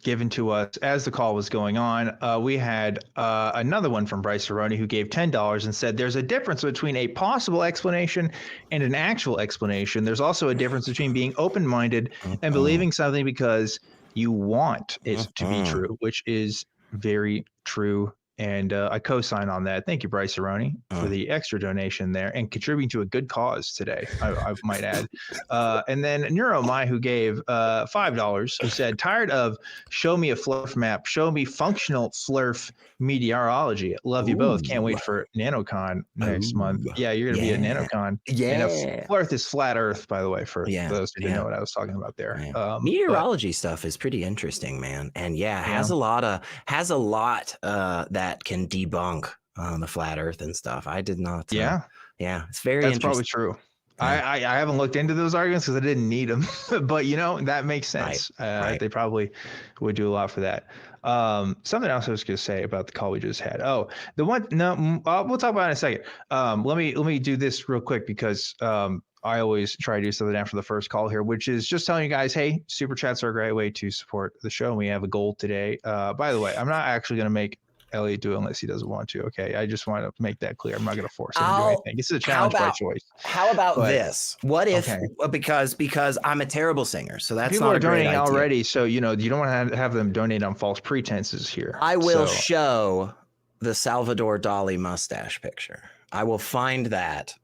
given to us as the call was going on. We had another one from Bryce Rarity, who gave $10 and said, there's a difference between a possible explanation and an actual explanation. There's also a difference between being open-minded and believing something because you want it to be true, which is very true. And I co-sign on that. Thank you, Bryce Rarity, for the extra donation there and contributing to a good cause today, I might add. And then Neuromai, who gave $5, who said, tired of show me a flurf map, show me functional flurf meteorology. Love you both. Can't wait for NanoCon next month. Yeah, you're going to be at NanoCon. Yeah. And flurf is flat Earth, by the way, for those who didn't know what I was talking about there. Meteorology stuff is pretty interesting, man. And has a lot that can debunk the flat Earth and stuff. I did not. It's very That's interesting. Probably true. I haven't looked into those arguments because I didn't need them, but that makes sense. Right. They probably would do a lot for that. Something else I was going to say about the call we just had. We'll talk about it in a second. Let me do this real quick because I always try to do something after the first call here, which is just telling you guys, hey, super chats are a great way to support the show. We have a goal today. By the way, I'm not actually going to make Elliot do it unless he doesn't want to. Okay, I just want to make that clear. I'm not going to force him to do anything. This is a challenge by choice. How about this? What if because I'm a terrible singer, so that's people not are a great donating idea. Already. So you don't want to have them donate on false pretenses here. I will show the Salvador Dali mustache picture. I will find that.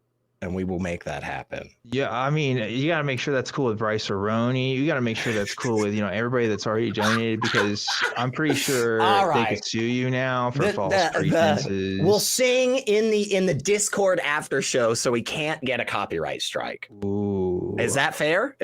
And we will make that happen. Yeah, I mean, you got to make sure that's cool with Bryce Rarity. You got to make sure that's cool with everybody that's already donated, because I'm pretty sure they could sue you now for false pretenses. We'll sing in the Discord after show, so we can't get a copyright strike. Ooh, is that fair?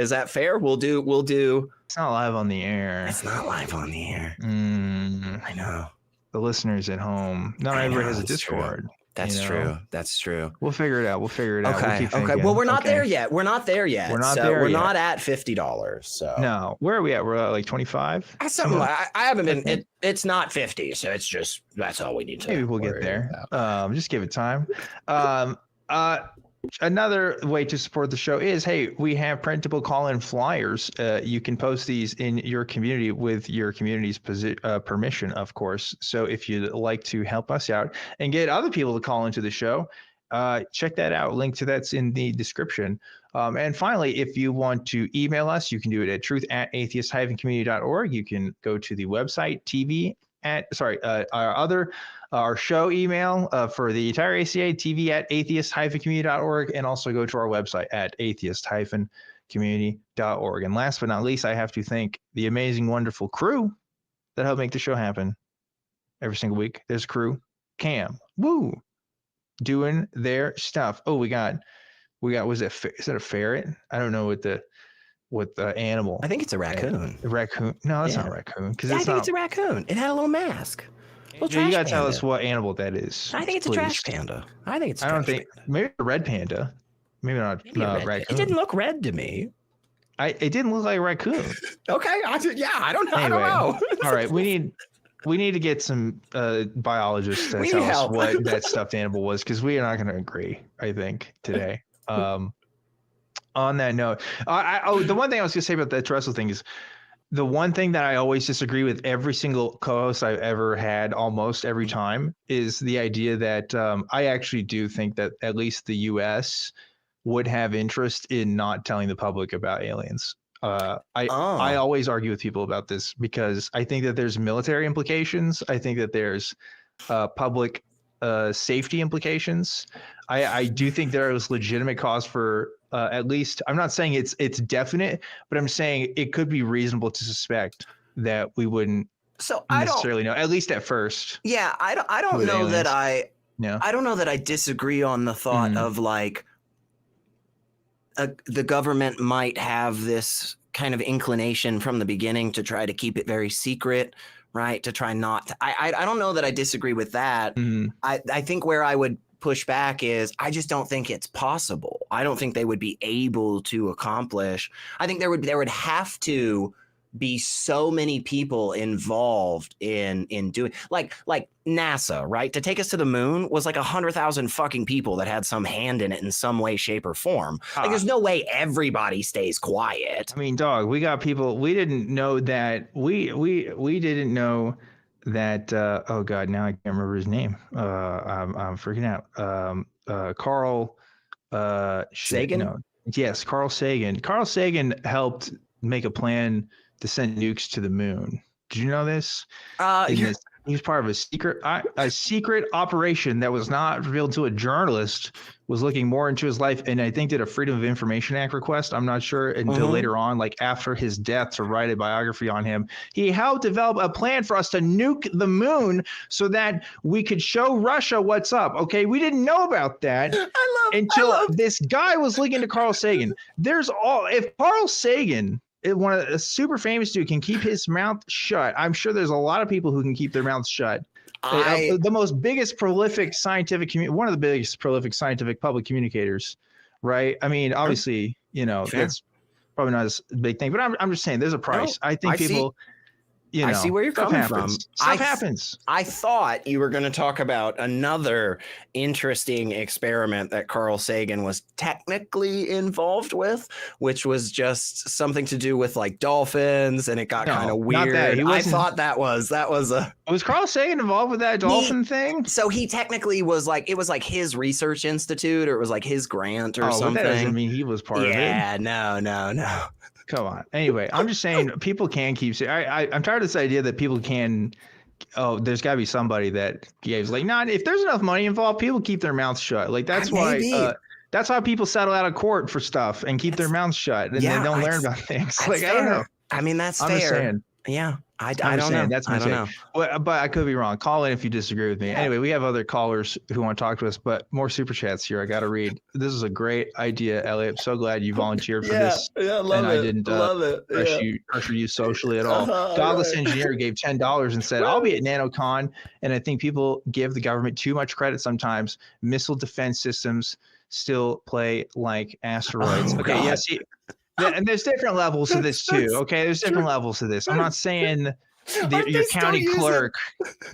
We'll do. It's not live on the air. It's not live on the air. I know. the listeners at home. Not everybody has a Discord. That's true. That's true. We'll figure it out. Okay. We'll keep thinking. Well, we're not there yet. We're not there yet. We're not there We're yet. not at $50. So no, where are we at? We're at like 25. Something like, I haven't been. It's not 50. So it's just that's all we need to. Maybe we'll get there. Just give it time. Another way to support the show is, hey, we have printable call-in flyers. You can post these in your community with your community's permission, of course. So if you'd like to help us out and get other people to call into the show, check that out. Link to that's in the description. And finally, if you want to email us, you can do it at truth@atheist-community.org. You can go to the website, our show email for the entire ACA, tv@atheist-community.org, and also go to our website at atheist-community.org. And last but not least, I have to thank the amazing, wonderful crew that help make the show happen every single week. There's crew, Cam, doing their stuff. Oh, we got, is that a ferret? I don't know what the animal. I think it's a raccoon. A raccoon? No, that's not a raccoon. I think it's a raccoon. It had a little mask. You gotta tell us what animal that is. I think it's a trash panda. Maybe a red panda. Maybe not raccoon. It didn't look red to me. It didn't look like a raccoon. Okay. I don't know. Anyway, I don't know. All right. We need to get some biologists to tell us what that stuffed animal was, because we are not going to agree, I think, today. On that note, the one thing I was going to say about the terrestrial thing is, the one thing that I always disagree with every single co-host I've ever had, almost every time, is the idea that I actually do think that at least the U.S. would have interest in not telling the public about aliens. I always argue with people about this because I think that there's military implications. I think that there's public safety implications. I do think there is legitimate cause for at least, I'm not saying it's definite, but I'm saying it could be reasonable to suspect that we wouldn't necessarily know, at least at first. Yeah, I don't know aliens. I don't know that I disagree on the thought of like the government might have this kind of inclination from the beginning to try to keep it very secret, right? To try not to, I don't know that I disagree with that. I think where I would push back is I just don't think it's possible. I don't think they would be able to accomplish. I think there would have to be so many people involved in doing like NASA, right? To take us to the moon was like 100,000 fucking people that had some hand in it in some way, shape, or form. Like there's no way everybody stays quiet. I mean, dog, we got people. We didn't know that. We didn't know that. Oh God, now I can't remember his name. I'm freaking out. Carl Sagan. No. Yes, Carl Sagan. Carl Sagan helped make a plan to send nukes to the moon. Did you know this? He was part of a secret operation that was not revealed to a journalist, was looking more into his life, and I think did a Freedom of Information Act request. I'm not sure until later on, like after his death, to write a biography on him. He helped develop a plan for us to nuke the moon so that we could show Russia what's up. Okay, we didn't know about that until this guy was linking to Carl Sagan. If Carl Sagan, one of a super famous dude, can keep his mouth shut, I'm sure there's a lot of people who can keep their mouths shut. The most biggest prolific scientific one of the biggest prolific scientific public communicators, right? I mean, obviously, that's probably not a big thing, but I'm just saying there's a price. I think people. I see where you're coming from. Stuff happens. I thought you were going to talk about another interesting experiment that Carl Sagan was technically involved with, which was just something to do with like dolphins, and it got kind of weird. I thought that was a. Was Carl Sagan involved with that dolphin thing? So he technically was like, it was like his research institute, or it was like his grant or something. That doesn't mean he was part of it. Yeah, no. Come on. Anyway, I'm just saying people can keep saying. I'm tired of this idea that people can. Oh, there's got to be somebody that is like, if there's enough money involved, people keep their mouths shut. Like that's why. That's why people settle out of court for stuff and keep their mouths shut, and they don't learn about things. Like fair. I don't know. I mean, that's fair. Yeah, I I'm don't just saying, know. that's my I don't take. know. Well, but I could be wrong. Call in if you disagree with me. Yeah. Anyway, we have other callers who want to talk to us, but more super chats here. I got to read. This is a great idea, Elliot. I'm so glad you volunteered for this. Yeah, love and it. I didn't Love it. pressure you socially at all. Uh-huh, Godless right. Engineer gave $10 and said, "I'll be at NanoCon." And I think people give the government too much credit sometimes. Missile defense systems still play like asteroids. Oh, Okay, God. yes. And there's different levels to this too. Okay, there's different true. levels to this. I'm not saying Aren't your they still county using- clerk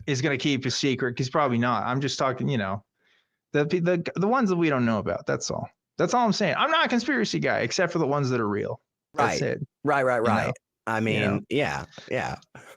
is going to keep a secret, because probably not. I'm just talking, the ones that we don't know about. That's all. That's all I'm saying. I'm not a conspiracy guy, except for the ones that are real. That's Right. it. Right. I mean, know? yeah.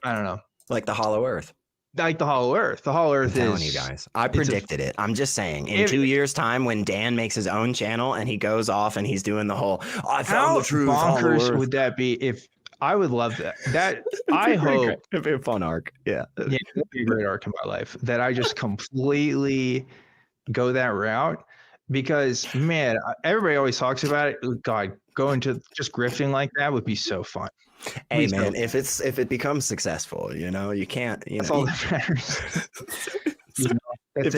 I don't know. Like the Hollow Earth. Like the Hollow Earth. The Hollow Earth I'm telling is. you guys. I predicted it. I'm just saying. In 2 years' time, when Dan makes his own channel and he goes off and he's doing the whole, I found the truth. How Hollow bonkers Earth. would that be? If I would love that. That I hope. It'd be a fun arc. Yeah. Yeah, it'd be a great arc in my life. That I just completely go that route, because man, everybody always talks about it. God, going to just grifting like that would be so fun. Hey man, if it becomes successful, you can't. That's all that matters. That's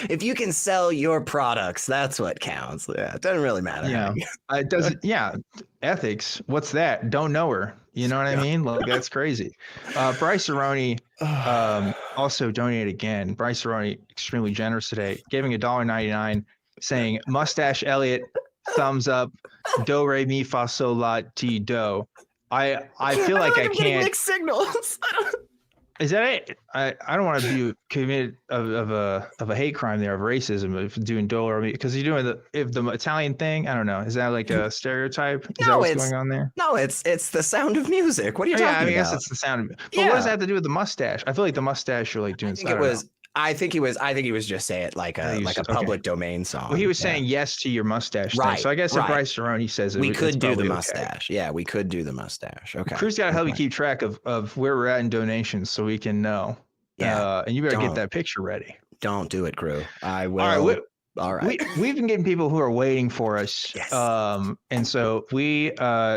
if you can sell your products, that's what counts. Yeah, it doesn't really matter. Yeah, it doesn't. Yeah, ethics. What's that? Don't know her. You know what I mean? Like, that's crazy. Bryce Aroni also donated again. Bryce Aroni, extremely generous today, giving $1.99, saying Mustache Elliot, thumbs up, do re mi fa sol la ti do. I feel like I can't. Mixed signals. Is that it? I don't want to be committed of a hate crime there, of racism, of doing do or mi, because you're doing the Italian thing. I don't know. Is that like a stereotype? Is that what's going on there? No, it's the sound of music. What are you talking about? I guess it's the sound of. But what does that have to do with the mustache? I feel like the mustache you're like doing. I think he was just saying it like a public domain song. Well, he was saying yes to your mustache thing. So I guess if Bryce Aroni says it, we could do the okay. mustache. Yeah, we could do the mustache. Okay. Crew's got to help you keep track of where we're at in donations so we can know. Yeah. And you better get that picture ready. Don't do it, Crew. I will. All right. We've been getting people who are waiting for us. Yes. And so we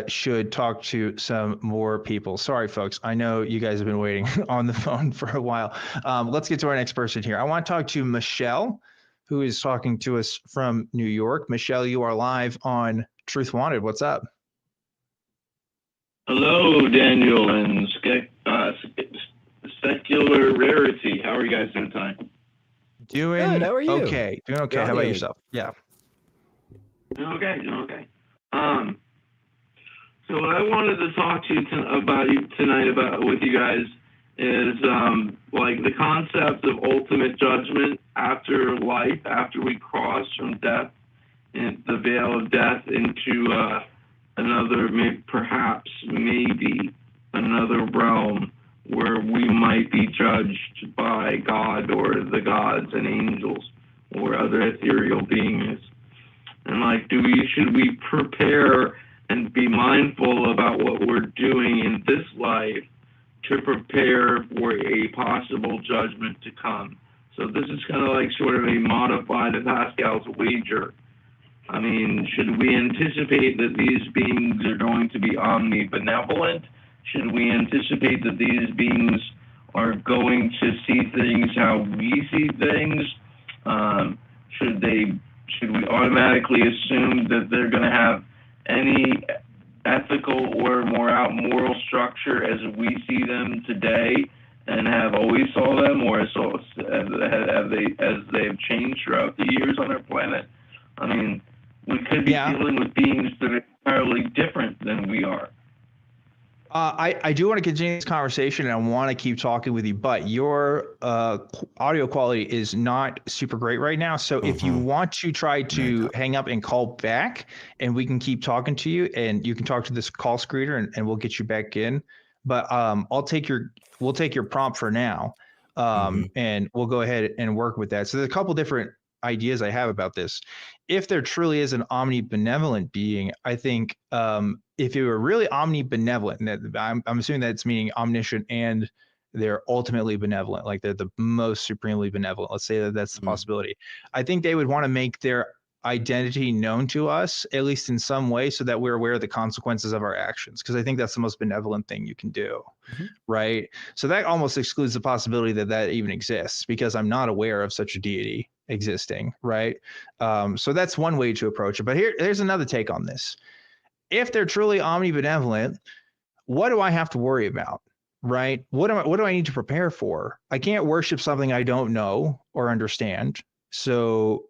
should talk to some more people. Sorry, folks. I know you guys have been waiting on the phone for a while. Let's get to our next person here. I want to talk to Michelle, who is talking to us from New York. Michelle, you are live on Truth Wanted. What's up? Hello, Daniel and Secular Rarity. How are you guys doing tonight? Doing good. How are you? Okay. Doing okay. How about yourself? Yeah. Doing okay. So what I wanted to talk to you tonight about with you guys is like the concept of ultimate judgment after life, after we cross from death and the veil of death into another, maybe another realm where we might be judged by God or the gods and angels or other ethereal beings. And like, should we prepare and be mindful about what we're doing in this life to prepare for a possible judgment to come? So this is kind of like sort of a modified Pascal's wager. I mean, should we anticipate that these beings are going to be omnibenevolent? Should we anticipate that these beings are going to see things how we see things? Should we automatically assume that they're going to have any ethical or moral structure as we see them today and have always saw them, or as they've changed throughout the years on our planet? I mean, we could be dealing with beings that are entirely different than we are. I do want to continue this conversation, and I want to keep talking with you, but your audio quality is not super great right now. So if you want to try to hang up and call back, and we can keep talking to you, and you can talk to this call screener, and we'll get you back in. But we'll take your prompt for now, and we'll go ahead and work with that. So there's a couple different ideas I have about this. If there truly is an omnibenevolent being, I think if it were really omnibenevolent, and that I'm assuming that's meaning omniscient and they're ultimately benevolent, like they're the most supremely benevolent. Let's say that that's the possibility. I think they would want to make their identity known to us, at least in some way, so that we're aware of the consequences of our actions. Because I think that's the most benevolent thing you can do, right? So that almost excludes the possibility that that even exists, because I'm not aware of such a deity existing, right? So that's one way to approach it. But here's another take on this. If they're truly omnibenevolent, what do I have to worry about, right? What do I need to prepare for? I can't worship something I don't know or understand. So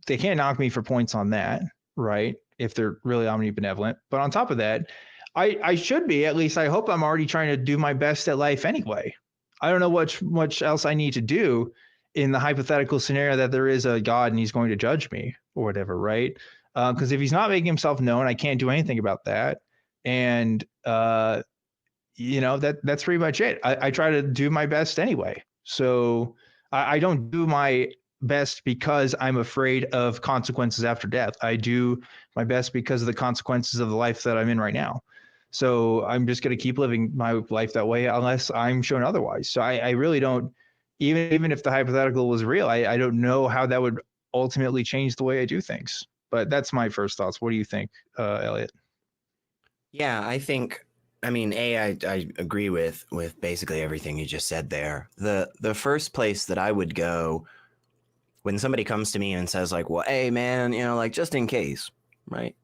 they can't knock me for points on that, right? If they're really omnibenevolent. But on top of that, I should be, at least I hope I'm already trying to do my best at life anyway. I don't know what much else I need to do in the hypothetical scenario that there is a God and he's going to judge me or whatever, right? Because if he's not making himself known, I can't do anything about that. And that's pretty much it. I try to do my best anyway. So I don't do my best because I'm afraid of consequences after death. I do my best because of the consequences of the life that I'm in right now. So I'm just going to keep living my life that way unless I'm shown otherwise. So I really don't, even if the hypothetical was real, I don't know how that would ultimately change the way I do things. But that's my first thoughts. What do you think, Elliot? Yeah, I agree with basically everything you just said there. The first place that I would go when somebody comes to me and says like, well, hey man, like just in case, right?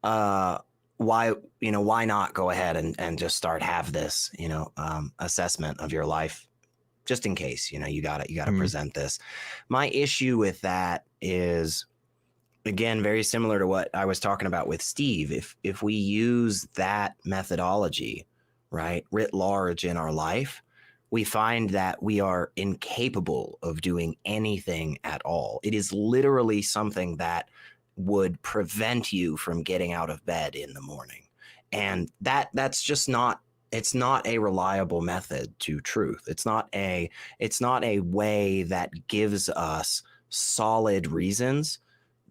Why not go ahead and just have this, assessment of your life just in case, you gotta present this. My issue with that is, again, very similar to what I was talking about with Steve. If we use that methodology, right, writ large in our life, we find that we are incapable of doing anything at all. It is literally something that would prevent you from getting out of bed in the morning. And that's just not, it's not a reliable method to truth. It's not a way that gives us solid reasons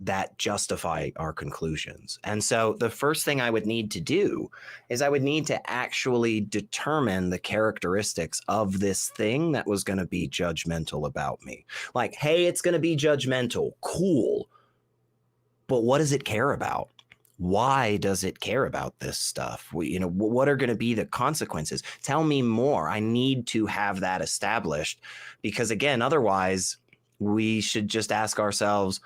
that justify our conclusions. And so the first thing I would need to do is I would need to actually determine the characteristics of this thing that was going to be judgmental about me. Like, hey, it's going to be judgmental. Cool. But what does it care about? Why does it care about this stuff? What are going to be the consequences? Tell me more. I need to have that established, because again, otherwise we should just ask ourselves,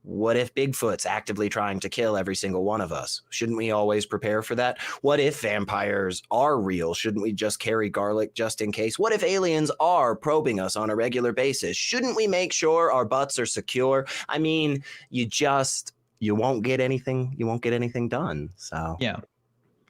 what if Bigfoot's actively trying to kill every single one of us? Shouldn't we always prepare for that? What if vampires are real? Shouldn't we just carry garlic just in case? What if aliens are probing us on a regular basis? Shouldn't we make sure our butts are secure? I mean, you won't get anything done. So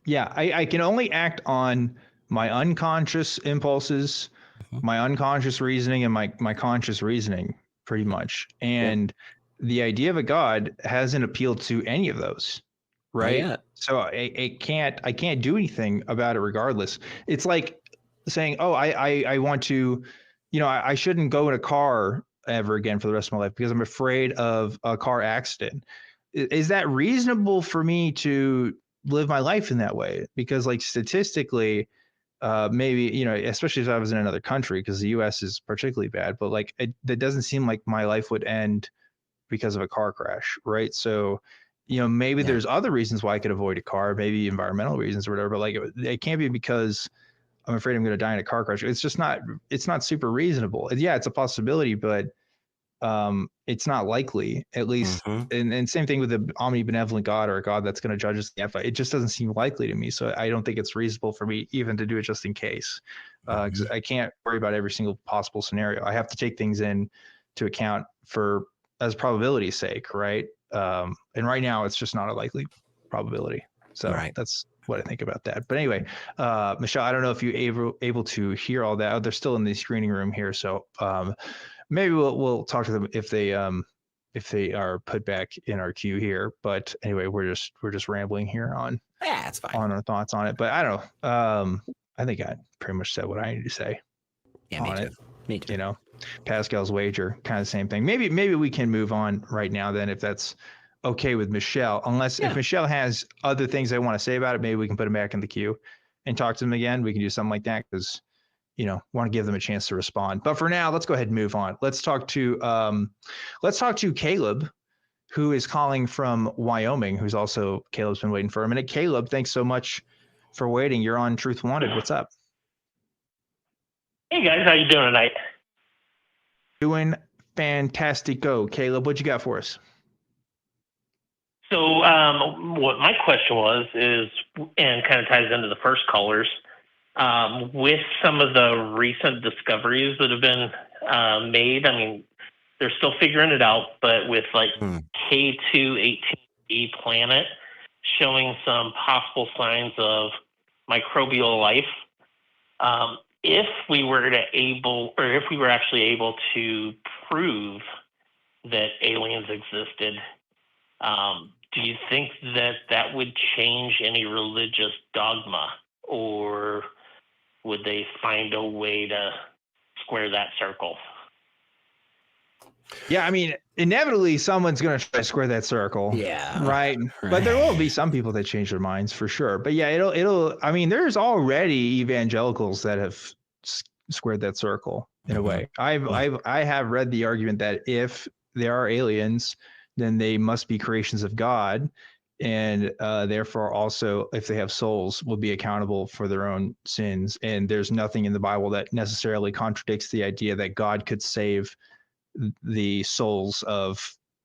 yeah, I can only act on my unconscious impulses, my unconscious reasoning, and my conscious reasoning, pretty much. And the idea of a God hasn't appealed to any of those, right? So I can't do anything about it regardless. It's like saying, oh, I want to, I shouldn't go in a car ever again for the rest of my life because I'm afraid of a car accident. Is that reasonable for me to live my life in that way? Because like statistically, maybe, especially if I was in another country, because the US is particularly bad, but like that doesn't seem like my life would end because of a car crash, right? So, maybe there's other reasons why I could avoid a car, maybe environmental reasons or whatever, but like it can't be because I'm afraid I'm going to die in a car crash. It's not super reasonable. Yeah, it's a possibility, but it's not likely, at least. And same thing with the omnibenevolent God or a God that's going to judge us. It just doesn't seem likely to me. So I don't think it's reasonable for me even to do it just in case, because I can't worry about every single possible scenario. I have to take things in to account as probability's sake, right? And right now it's just not a likely probability. So that's what I think about that. But anyway, Michelle, I don't know if you're able to hear all that. They're still in the screening room here, so maybe we'll talk to them if they are put back in our queue here. But anyway, we're just rambling here on it's fine on our thoughts on it. But I don't know. I think I pretty much said what I need to say. Yeah, me too. Pascal's wager, kind of the same thing. Maybe we can move on right now then, if that's okay with Michelle. Unless if Michelle has other things I want to say about it, maybe we can put them back in the queue and talk to them again. We can do something like that because want to give them a chance to respond. But for now, let's go ahead and move on. Let's talk to Caleb. who is calling from Wyoming, who's also Caleb's been waiting for a minute. Caleb, thanks so much for waiting. You're on Truth Wanted. What's up? Hey guys, how you doing tonight? Doing fantastico. Caleb, what you got for us? So what my question was is, and kind of ties into the first callers, with some of the recent discoveries that have been made. I mean, they're still figuring it out, but with like K2-18b planet showing some possible signs of microbial life. If we were actually able to prove that aliens existed, do you think that would change any religious dogma, or would they find a way to square that circle? Yeah, I mean, inevitably someone's going to try to square that circle. Yeah. Right. But there will be some people that change their minds for sure. But yeah, it'll, I mean, there's already evangelicals that have squared that circle in a way. I have read the argument that if there are aliens, then they must be creations of God. And therefore also, if they have souls, will be accountable for their own sins. And there's nothing in the Bible that necessarily contradicts the idea that God could save the souls of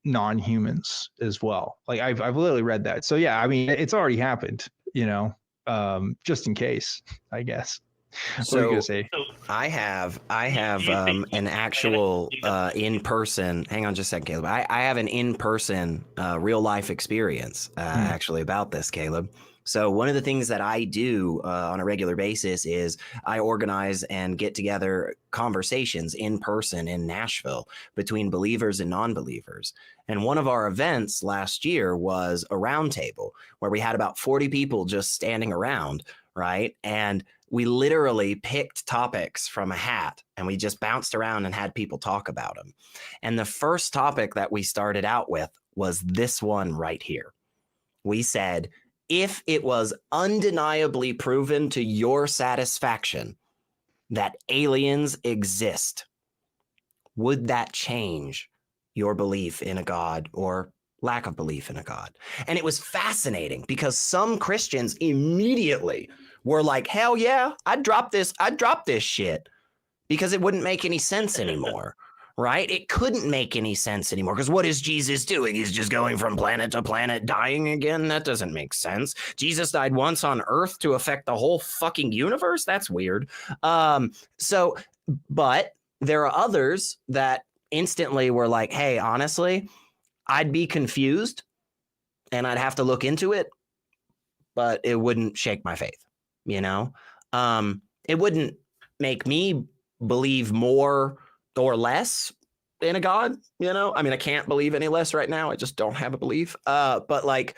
non-humans as well. Like I've literally read that. So yeah, I mean, it's already happened, you know, just in case, I guess. What are you gonna say? I have an actual in-person, hang on just a second, Caleb. I have an in-person real life experience actually about this, Caleb. So one of the things that I do on a regular basis is I organize and get together conversations in person in Nashville between believers and non-believers. And one of our events last year was a roundtable where we had about 40 people just standing around, right? And we literally picked topics from a hat and we just bounced around and had people talk about them. And the first topic that we started out with was this one right here. We said, if it was undeniably proven to your satisfaction that aliens exist, would that change your belief in a God or lack of belief in a God? And it was fascinating because some Christians immediately were like, hell yeah, I'd drop this shit because it wouldn't make any sense anymore. Right? It couldn't make any sense anymore because what is Jesus doing? He's just going from planet to planet, dying again. That doesn't make sense. Jesus died once on Earth to affect the whole fucking universe. That's weird. But there are others that instantly were like, hey, honestly, I'd be confused and I'd have to look into it, but it wouldn't shake my faith. You know, it wouldn't make me believe more or less in a God, you know? I mean, I can't believe any less right now. I just don't have a belief. But like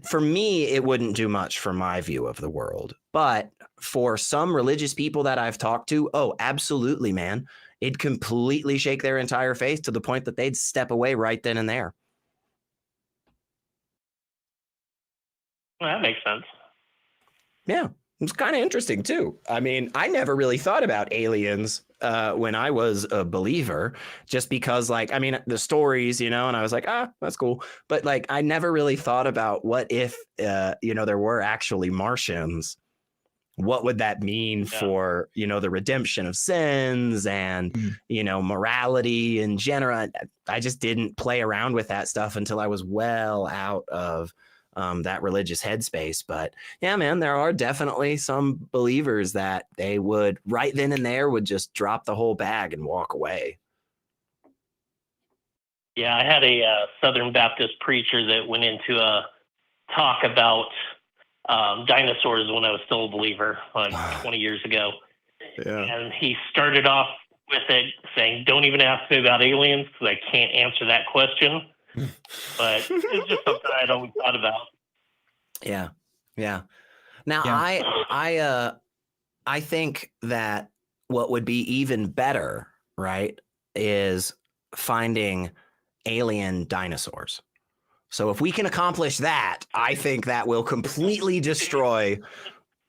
for me, it wouldn't do much for my view of the world. But for some religious people that I've talked to, oh, absolutely, man. It'd completely shake their entire faith to the point that they'd step away right then and there. Well, that makes sense. Yeah. It's kind of interesting too. I mean, I never really thought about aliens when I was a believer, just because like, I mean, the stories, you know, and I was like, that's cool. But like, I never really thought about what if, you know, there were actually Martians. What would that mean for, you know, the redemption of sins and, you know, morality in general? I just didn't play around with that stuff until I was well out of that religious headspace. But yeah, man, there are definitely some believers that they would right then and there would just drop the whole bag and walk away. Yeah, I had a Southern Baptist preacher that went into a talk about dinosaurs when I was still a believer, like 20 years ago. Yeah. And he started off with it saying, don't even ask me about aliens because I can't answer that question. But it's just something I'd always thought about. Yeah. Yeah. Now, yeah. I think that what would be even better, right, is finding alien dinosaurs. So if we can accomplish that, I think that will completely destroy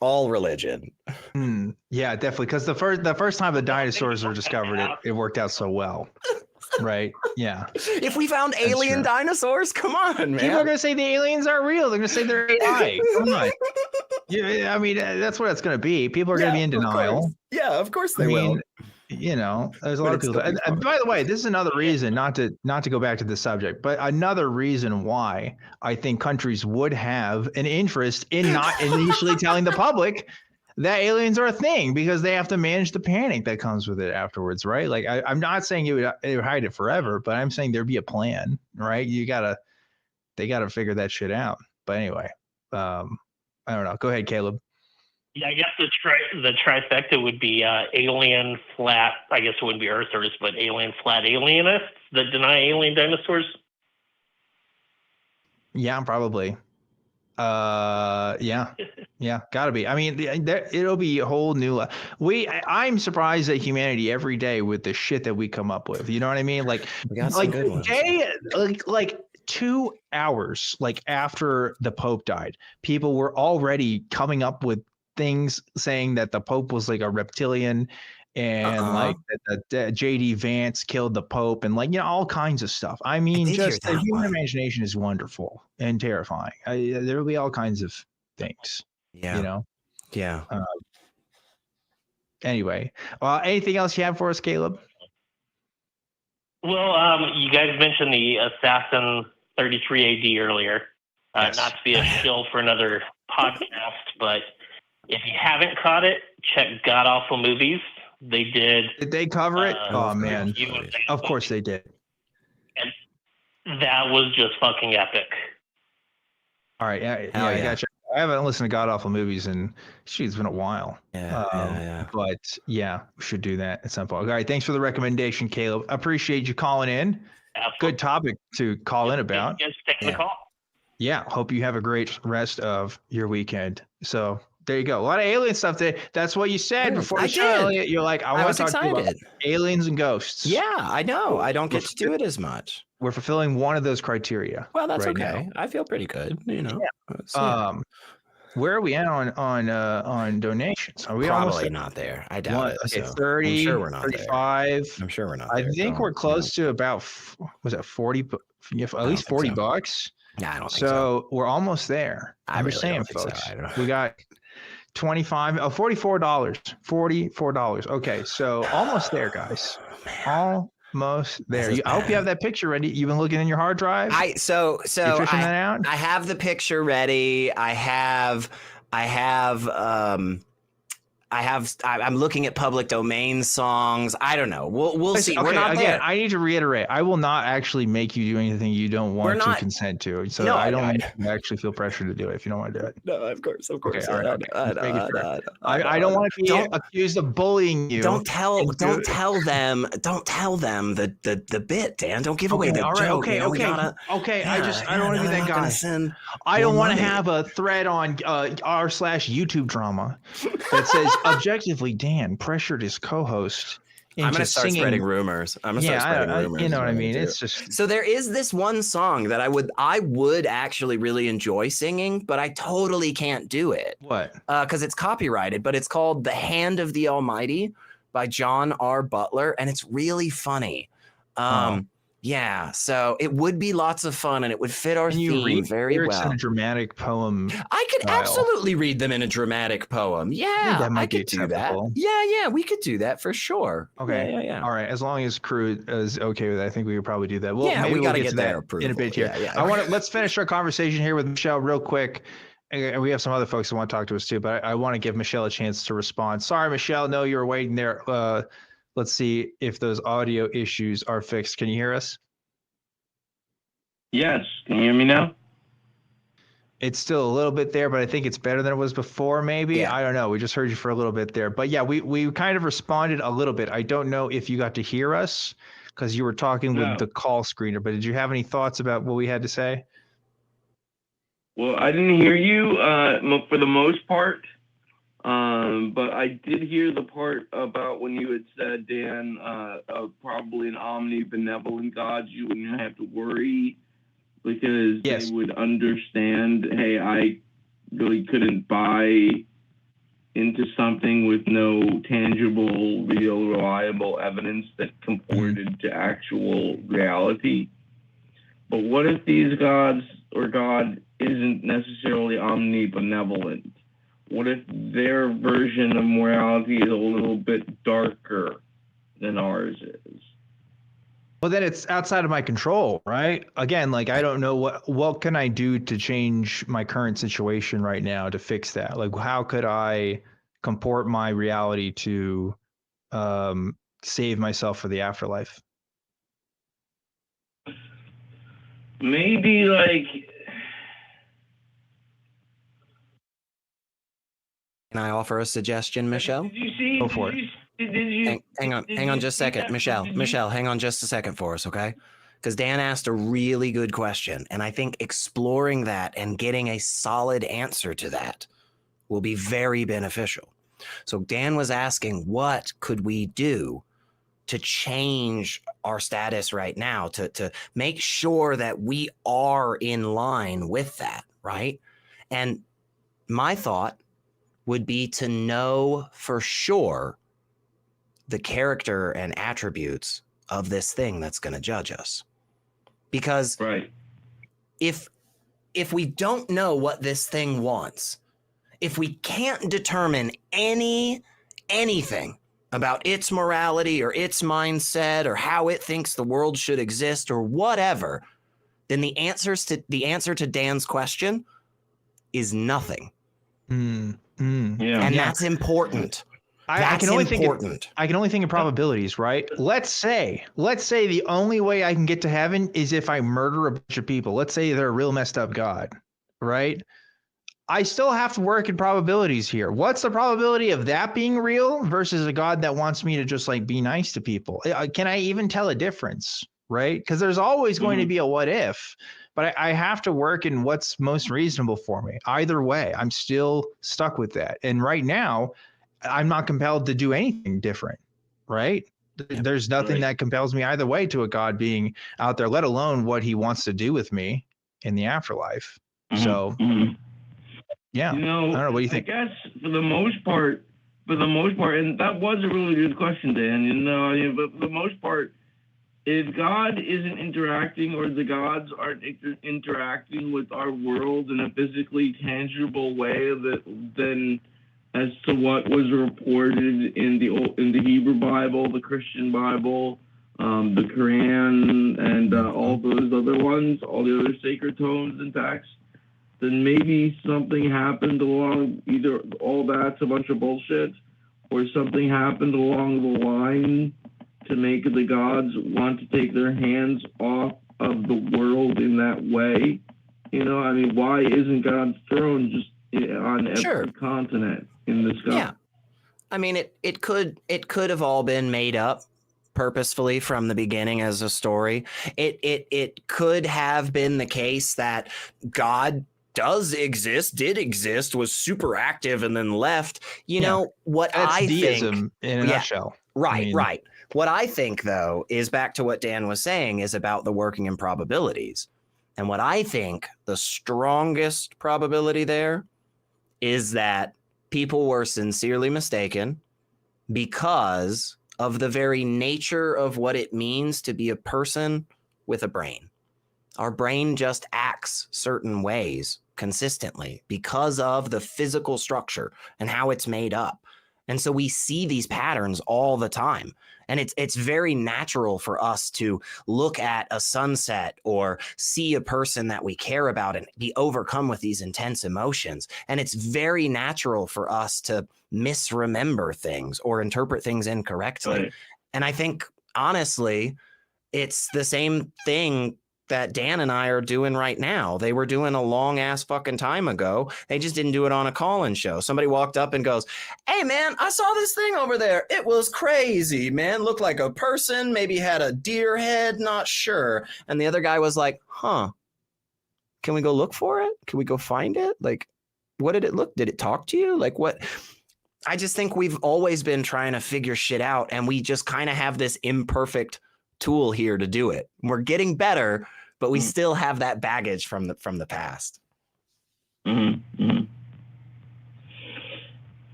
all religion. Yeah, definitely. Because the first time the dinosaurs were discovered, it worked out so well. Right. Yeah. If we found alien dinosaurs, come on, man. People are going to say the aliens aren't real. They're going to say they're AI. Come on. Yeah, I mean, that's what it's going to be. People are going to be in denial. Yeah, of course they will. You know, there's a lot of people. And by the way, this is another reason not to go back to the subject, but another reason why I think countries would have an interest in not initially telling the public that aliens are a thing, because they have to manage the panic that comes with it afterwards, right? Like I'm not saying it would hide it forever, but I'm saying there'd be a plan, right? They gotta figure that shit out. But anyway, I don't know. Go ahead, Caleb. Yeah, I guess the trifecta would be alien flat. I guess it wouldn't be Earthers, but alien flat alienists that deny alien dinosaurs. Yeah, probably. Yeah, gotta be. I mean, it'll be a whole new. I'm surprised at humanity every day with the shit that we come up with. You know what I mean? Like, we got some good ones. Like 2 hours after the Pope died, people were already coming up with things saying that the Pope was like a reptilian, and like that JD Vance killed the Pope, and like, you know, all kinds of stuff. I mean, just the human imagination is wonderful and terrifying. There will be all kinds of things. Yeah. You know. Yeah. Anyway, anything else you have for us, Caleb? Well, you guys mentioned the Assassin 33 AD earlier. Yes. Not to be a shill for another podcast, but if you haven't caught it, check God Awful Movies. They did. Did they cover it? Oh man, of course they did. And that was just fucking epic. All right, I gotcha. I haven't listened to God Awful Movies in it's been a while. Yeah. But yeah, we should do that at some point. All right, thanks for the recommendation, Caleb. Appreciate you calling in. Absolutely. Good topic to call in about. Yes, taking the call. Yeah, hope you have a great rest of your weekend. So there you go. A lot of alien stuff today. That's what you said before the show, Elliot. You're like, I want to talk to you about aliens and ghosts. Yeah, I know. I don't get to do it as much. We're fulfilling one of those criteria. Well, that's right okay. now. I feel pretty good. You know. Yeah. Where are we at on donations? Are we probably not there? I doubt it. Okay, so 30, I'm sure we're not 35. There. I'm sure we're not. I there. think we're close to about at 40, at least $40. Yeah, I don't think so. We're almost there. I'm just saying, folks. We got $44. $44. Okay, so almost there, guys. Almost there. I hope you have that picture ready. You've been looking in your hard drive. You're fishing that out? I have the picture ready. I'm looking at public domain songs. I don't know. We'll see. Okay, we're not there. I need to reiterate. I will not actually make you do anything you don't want to consent to. So no, I don't actually feel pressure to do it if you don't want to do it. No, of course. Okay, all right. I don't want to be accused of bullying you. Don't tell them the bit, Dan. Don't give away the joke. Okay. I don't want to be that guy. I don't want to have a thread on r/YouTube drama that says Objectively Dan pressured his co-host into I'm going to start singing. Spreading rumors. I'm going to start spreading rumors. You know what I mean? It's just so there is this one song that I would actually really enjoy singing, but I totally can't do it. What? Because it's copyrighted, but it's called "The Hand of the Almighty" by John R. Butler, and it's really funny. Yeah, so it would be lots of fun, and it would fit our theme very well. In a dramatic poem. I could absolutely read them in a dramatic poem. Yeah, I could do that. Yeah, we could do that for sure. Okay. Yeah. All right, as long as crew is okay with it, I think we could probably do that. Well, we got to get that in a bit here. Yeah. Let's finish our conversation here with Michelle real quick. And we have some other folks that want to talk to us too, but I want to give Michelle a chance to respond. Sorry, Michelle. No, you were waiting there. Let's see if those audio issues are fixed. Can you hear us? Yes. Can you hear me now? It's still a little bit there, but I think it's better than it was before, maybe. Yeah. I don't know. We just heard you for a little bit there. But yeah, we kind of responded a little bit. I don't know if you got to hear us because you were talking with the call screener, but did you have any thoughts about what we had to say? Well, I didn't hear you for the most part. But I did hear the part about when you had said, Dan, probably an omnibenevolent God, you wouldn't have to worry because they would understand, hey, I really couldn't buy, into something with no tangible, real, reliable evidence that comported to actual reality. But what if these gods or God isn't necessarily omnibenevolent? What if their version of morality is a little bit darker than ours is? Well, then it's outside of my control, right? Again, like I don't know what can I do to change my current situation right now to fix that? Like how could I comport my reality to save myself for the afterlife? Maybe like, Can I offer a suggestion, Michelle? did you see? Go for it. Hang on just a second. Michelle, hang on just a second for us, okay? Because Dan asked a really good question, and I think exploring that and getting a solid answer to that will be very beneficial. So Dan was asking, what could we do to change our status right now, to make sure that we are in line with that, right? And my thought would be to know for sure the character and attributes of this thing that's going to judge us. Because Right. if we don't know what this thing wants, if we can't determine anything about its morality or its mindset or how it thinks the world should exist or whatever, then the answer to Dan's question is nothing. Yeah. And that's important. I can only think in probabilities, right? Let's say the only way I can get to heaven is if I murder a bunch of people. Let's say they're a real messed up God, right? I still have to work in probabilities here. What's the probability of that being real versus a God that wants me to just like be nice to people? Can I even tell a difference, right? Because there's always going to be a what if, but I have to work in what's most reasonable for me. Either way, I'm still stuck with that. And right now, I'm not compelled to do anything different, right? There's nothing that compels me either way to a God being out there, let alone what he wants to do with me in the afterlife. So, yeah, You know, I don't know. What do you think? I guess for the most part, and that was a really good question, Dan. But for the most part, if God isn't interacting or the gods aren't interacting with our world in a physically tangible way, then as to what was reported in the Hebrew Bible, the Christian Bible, the Quran, and all those other ones, all the other sacred tomes and texts, then maybe something happened along, either all that's a bunch of bullshit, or something happened along the line to make the gods want to take their hands off of the world in that way. Why isn't God's throne just on every continent in the sky? Yeah. I mean, it could have all been made up purposefully from the beginning as a story. It could have been the case that God did exist, was super active, and then left. What That's I deism think in a nutshell. Right. What I think, though, is back to what Dan was saying, is about the working in probabilities. And what I think the strongest probability there is that people were sincerely mistaken because of the very nature of what it means to be a person with a brain. Our brain just acts certain ways consistently because of the physical structure and how it's made up. And so we see these patterns all the time. And it's very natural for us to look at a sunset or see a person that we care about and be overcome with these intense emotions. And it's very natural for us to misremember things or interpret things incorrectly. Right. And I think, honestly, it's the same thing that Dan and I are doing right now. They were doing a long ass fucking time ago. They just didn't do it on a call-in show. Somebody walked up and goes, "Hey man, I saw this thing over there. It was crazy, man. Looked like a person, maybe had a deer head, not sure." And the other guy was like, "Huh, can we go look for it? Can we go find it? Like, what did it look? Did it talk to you? Like what?" I just think we've always been trying to figure shit out, and we just kind of have this imperfect tool here to do it. We're getting better, but we still have that baggage from the past. Yeah,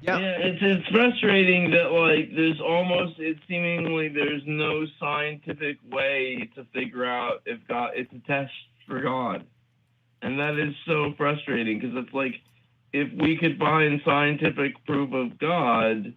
Yeah, it's frustrating that like there's seemingly there's no scientific way to figure out if God, it's a test for God. And that is so frustrating because it's like if we could find scientific proof of God,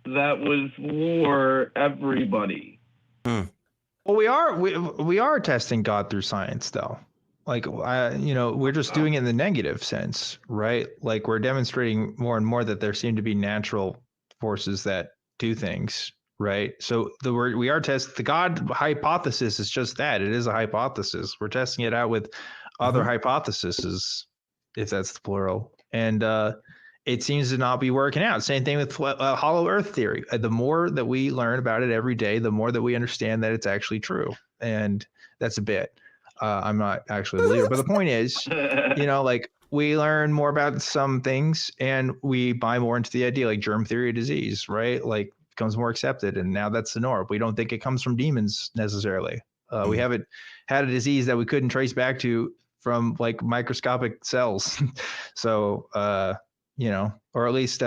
that was for everybody. Well, we are testing God through science, though. Like, we're just doing it in the negative sense, right? Like, we're demonstrating more and more that there seem to be natural forces that do things, right? So we are testing the God hypothesis is just that. It is a hypothesis. We're testing it out with other hypotheses, if that's the plural, and it seems to not be working out. Same thing with hollow Earth theory. The more that we learn about it every day, the more that we understand that it's actually true, and that's a bit. I'm not actually a believer, but the point is, like we learn more about some things and we buy more into the idea, like germ theory of disease, right? Like becomes more accepted. And now that's the norm. We don't think it comes from demons necessarily. We haven't had a disease that we couldn't trace back to from like microscopic cells. So, or at least,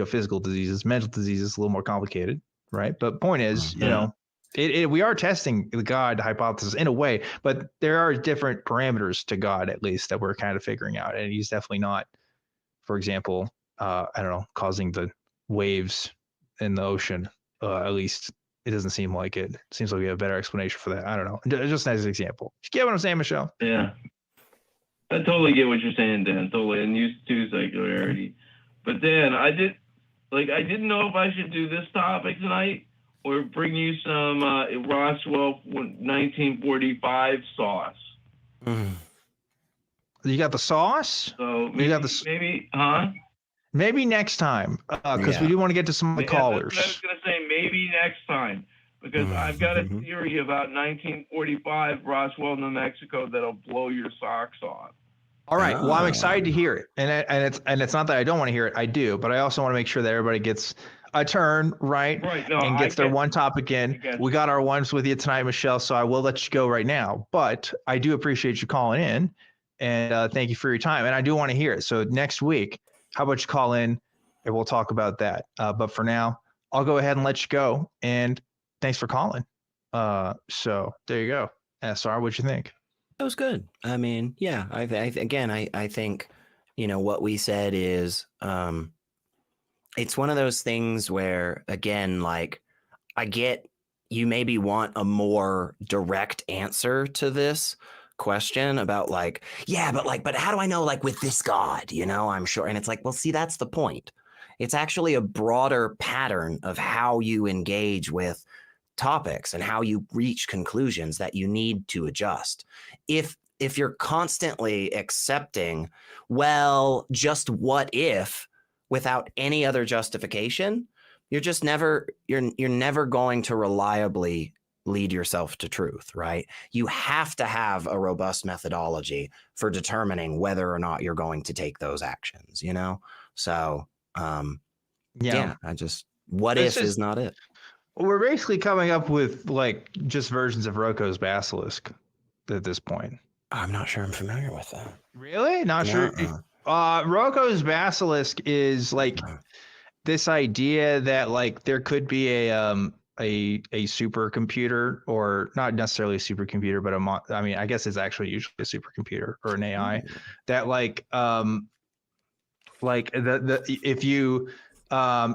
physical diseases, mental diseases, a little more complicated. Right. But point is, we are testing the God hypothesis in a way, but there are different parameters to God, at least, that we're kind of figuring out. And he's definitely not, for example, causing the waves in the ocean. At least it doesn't seem like it. Seems like we have a better explanation for that. I don't know. Just as an example. You get what I'm saying, Michelle? Yeah. I totally get what you're saying, Dan. Totally. And used to secularity. But Dan, I didn't know if I should do this topic tonight or bring you some Roswell 1945 sauce. You got the sauce? So maybe, Maybe next time, because we do want to get to some of the callers. I was going to say maybe next time, because I've got a theory about 1945 Roswell, New Mexico that'll blow your socks off. All right. Well, I'm excited to hear it, and it's not that I don't want to hear it. I do, but I also want to make sure that everybody gets a turn, right? No, and gets their one topic in. We got our ones with you tonight, Michelle. So I will let you go right now, but I do appreciate you calling in, and thank you for your time. And I do want to hear it. So next week, how about you call in, and we'll talk about that. But for now, I'll go ahead and let you go. And thanks for calling. So there you go. SR, what'd you think? That was good. I mean, yeah, I think, what we said is, it's one of those things where, again, like, I get you maybe want a more direct answer to this question about like, yeah, but how do I know, like, with this God, I'm sure. And it's like, well, see, that's the point. It's actually a broader pattern of how you engage with topics and how you reach conclusions that you need to adjust. If you're constantly accepting, well, just what if, without any other justification, you're never going to reliably lead yourself to truth, right? You have to have a robust methodology for determining whether or not you're going to take those actions, So, what if is not it. We're basically coming up with like just versions of Rocco's basilisk at this point. I'm not sure I'm familiar with that. Really? Not sure. Rocco's basilisk is like this idea that like there could be a supercomputer, or not necessarily a supercomputer, but I guess it's actually usually a supercomputer or an AI that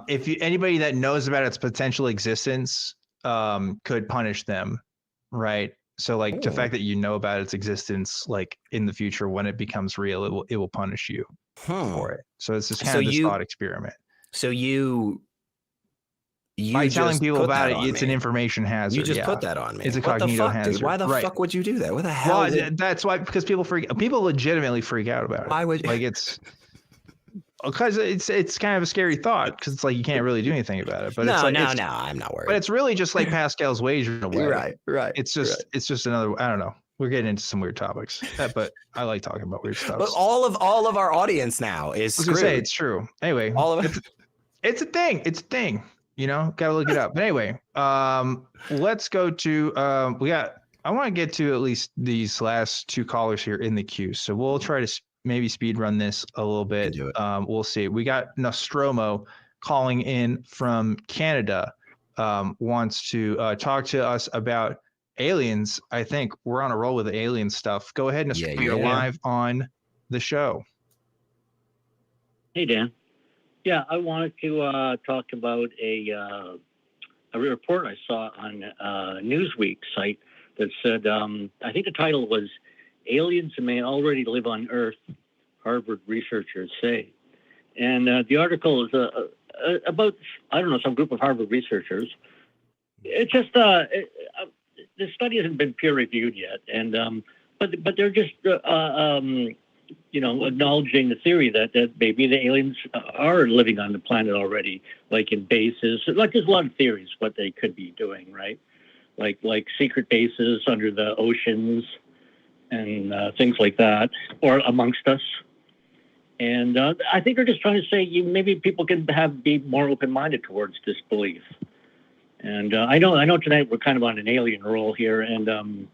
if anybody that knows about its potential existence could punish them, right? So like the fact that you know about its existence, like in the future when it becomes real, it will punish you for it. So it's just kind of this thought experiment. So you by telling people about it, it's an information hazard. You just put that on me. It's a cognito hazard. Dude? Why the fuck would you do that? What the hell? Well, that's why, because people legitimately freak out about it. Why would like it's because it's kind of a scary thought, because it's like you can't really do anything about it. But I'm not worried. But it's really just like Pascal's wager in a way. Right. It's just another. I don't know. We're getting into some weird topics, but I like talking about weird stuff. But all of our audience now is screwed. I was gonna say it's true. Anyway, all of it. It's a thing. It's a thing. Gotta look it up. But anyway, let's go to I want to get to at least these last two callers here in the queue. So we'll try to maybe speed run this a little bit. Do it. We'll see. We got Nostromo calling in from Canada, wants to talk to us about aliens. I think we're on a roll with the alien stuff. Go ahead, Nostromo. You're live on the show. Hey, Dan. Yeah, I wanted to talk about a report I saw on Newsweek site that said, I think the title was "Aliens May Already Live on Earth," Harvard researchers say. And the article is about, I don't know, some group of Harvard researchers. It's just, the study hasn't been peer reviewed yet. And, but they're just, acknowledging the theory that maybe the aliens are living on the planet already, like in bases. Like there's a lot of theories what they could be doing, right? Like secret bases under the oceans and things like that, or amongst us. And I think they're just trying to say maybe people can be more open-minded towards this belief. And I know tonight we're kind of on an alien roll here, and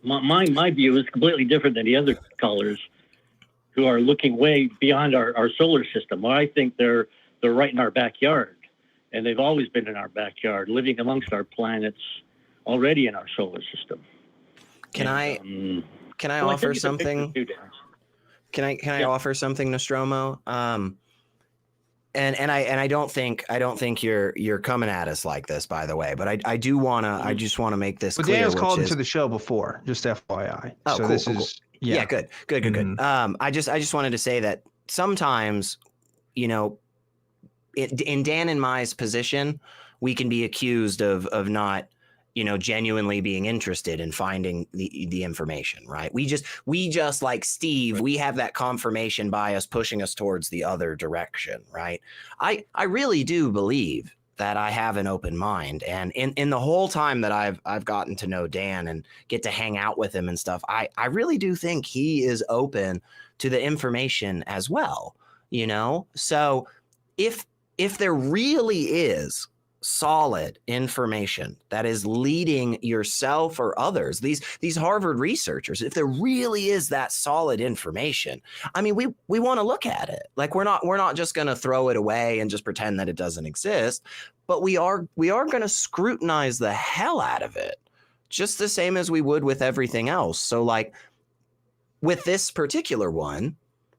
my view is completely different than the other callers who are looking way beyond our solar system. Well, I think they're right in our backyard, and they've always been in our backyard, living amongst our planets, already in our solar system. Can I offer something? Can I offer something, Nostromo? And I don't think you're coming at us like this, by the way. But I just wanna make this clear. Daniel's called into the show before, just FYI. Oh, so cool, this cool, is cool. Yeah, good. I just wanted to say that sometimes, in Dan and my's position, we can be accused of not, genuinely being interested in finding the information, right? We just like Steve, right. We have that confirmation bias pushing us towards the other direction, right? I really do believe that I have an open mind, and in the whole time that I've gotten to know Dan and get to hang out with him and stuff, I really do think he is open to the information as well, So if there really is solid information that is leading yourself or others, these Harvard researchers, if there really is that solid information, I mean, we want to look at it. Like we're not just going to throw it away and just pretend that it doesn't exist, but we are going to scrutinize the hell out of it, just the same as we would with everything else. So like with this particular one,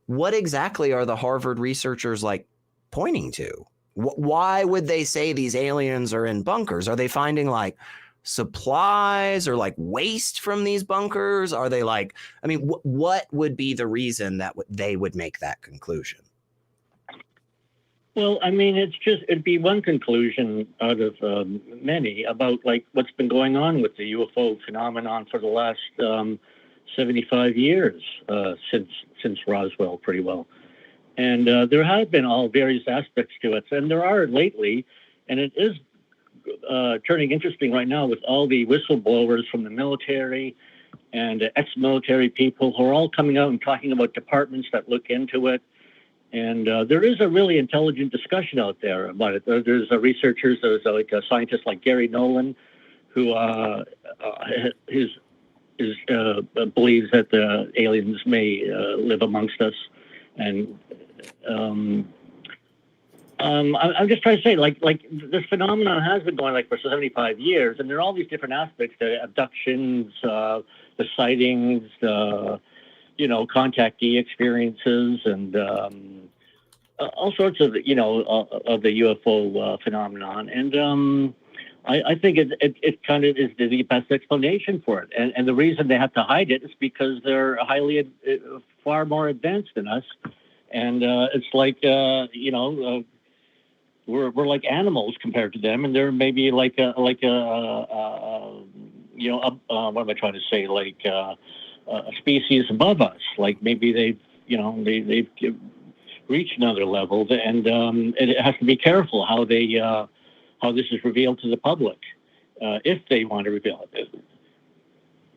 what exactly are the Harvard researchers like pointing to? Why would they say these aliens are in bunkers? Are they finding like supplies or like waste from these bunkers? Are they like, I mean, what would be the reason that they would make that conclusion? Well, I mean, it'd be one conclusion out of many about like what's been going on with the UFO phenomenon for the last 75 years since Roswell, pretty well. And there have been all various aspects to it, and there are lately, and it is turning interesting right now with all the whistleblowers from the military and ex-military people who are all coming out and talking about departments that look into it. And there is a really intelligent discussion out there about it. There's researchers, there's like a scientist like Gary Nolan, who believes that the aliens may live amongst us. And I'm just trying to say, like this phenomenon has been going like for 75 years, and there are all these different aspects: the abductions, the sightings, contactee experiences, and all sorts of of the UFO phenomenon. And I think it kind of is the best explanation for it. And the reason they have to hide it is because they're far more advanced than us. And it's like, we're like animals compared to them. And they're maybe what am I trying to say? Like a species above us. Like maybe they've reached another level. And it has to be careful how this is revealed to the public, if they want to reveal it.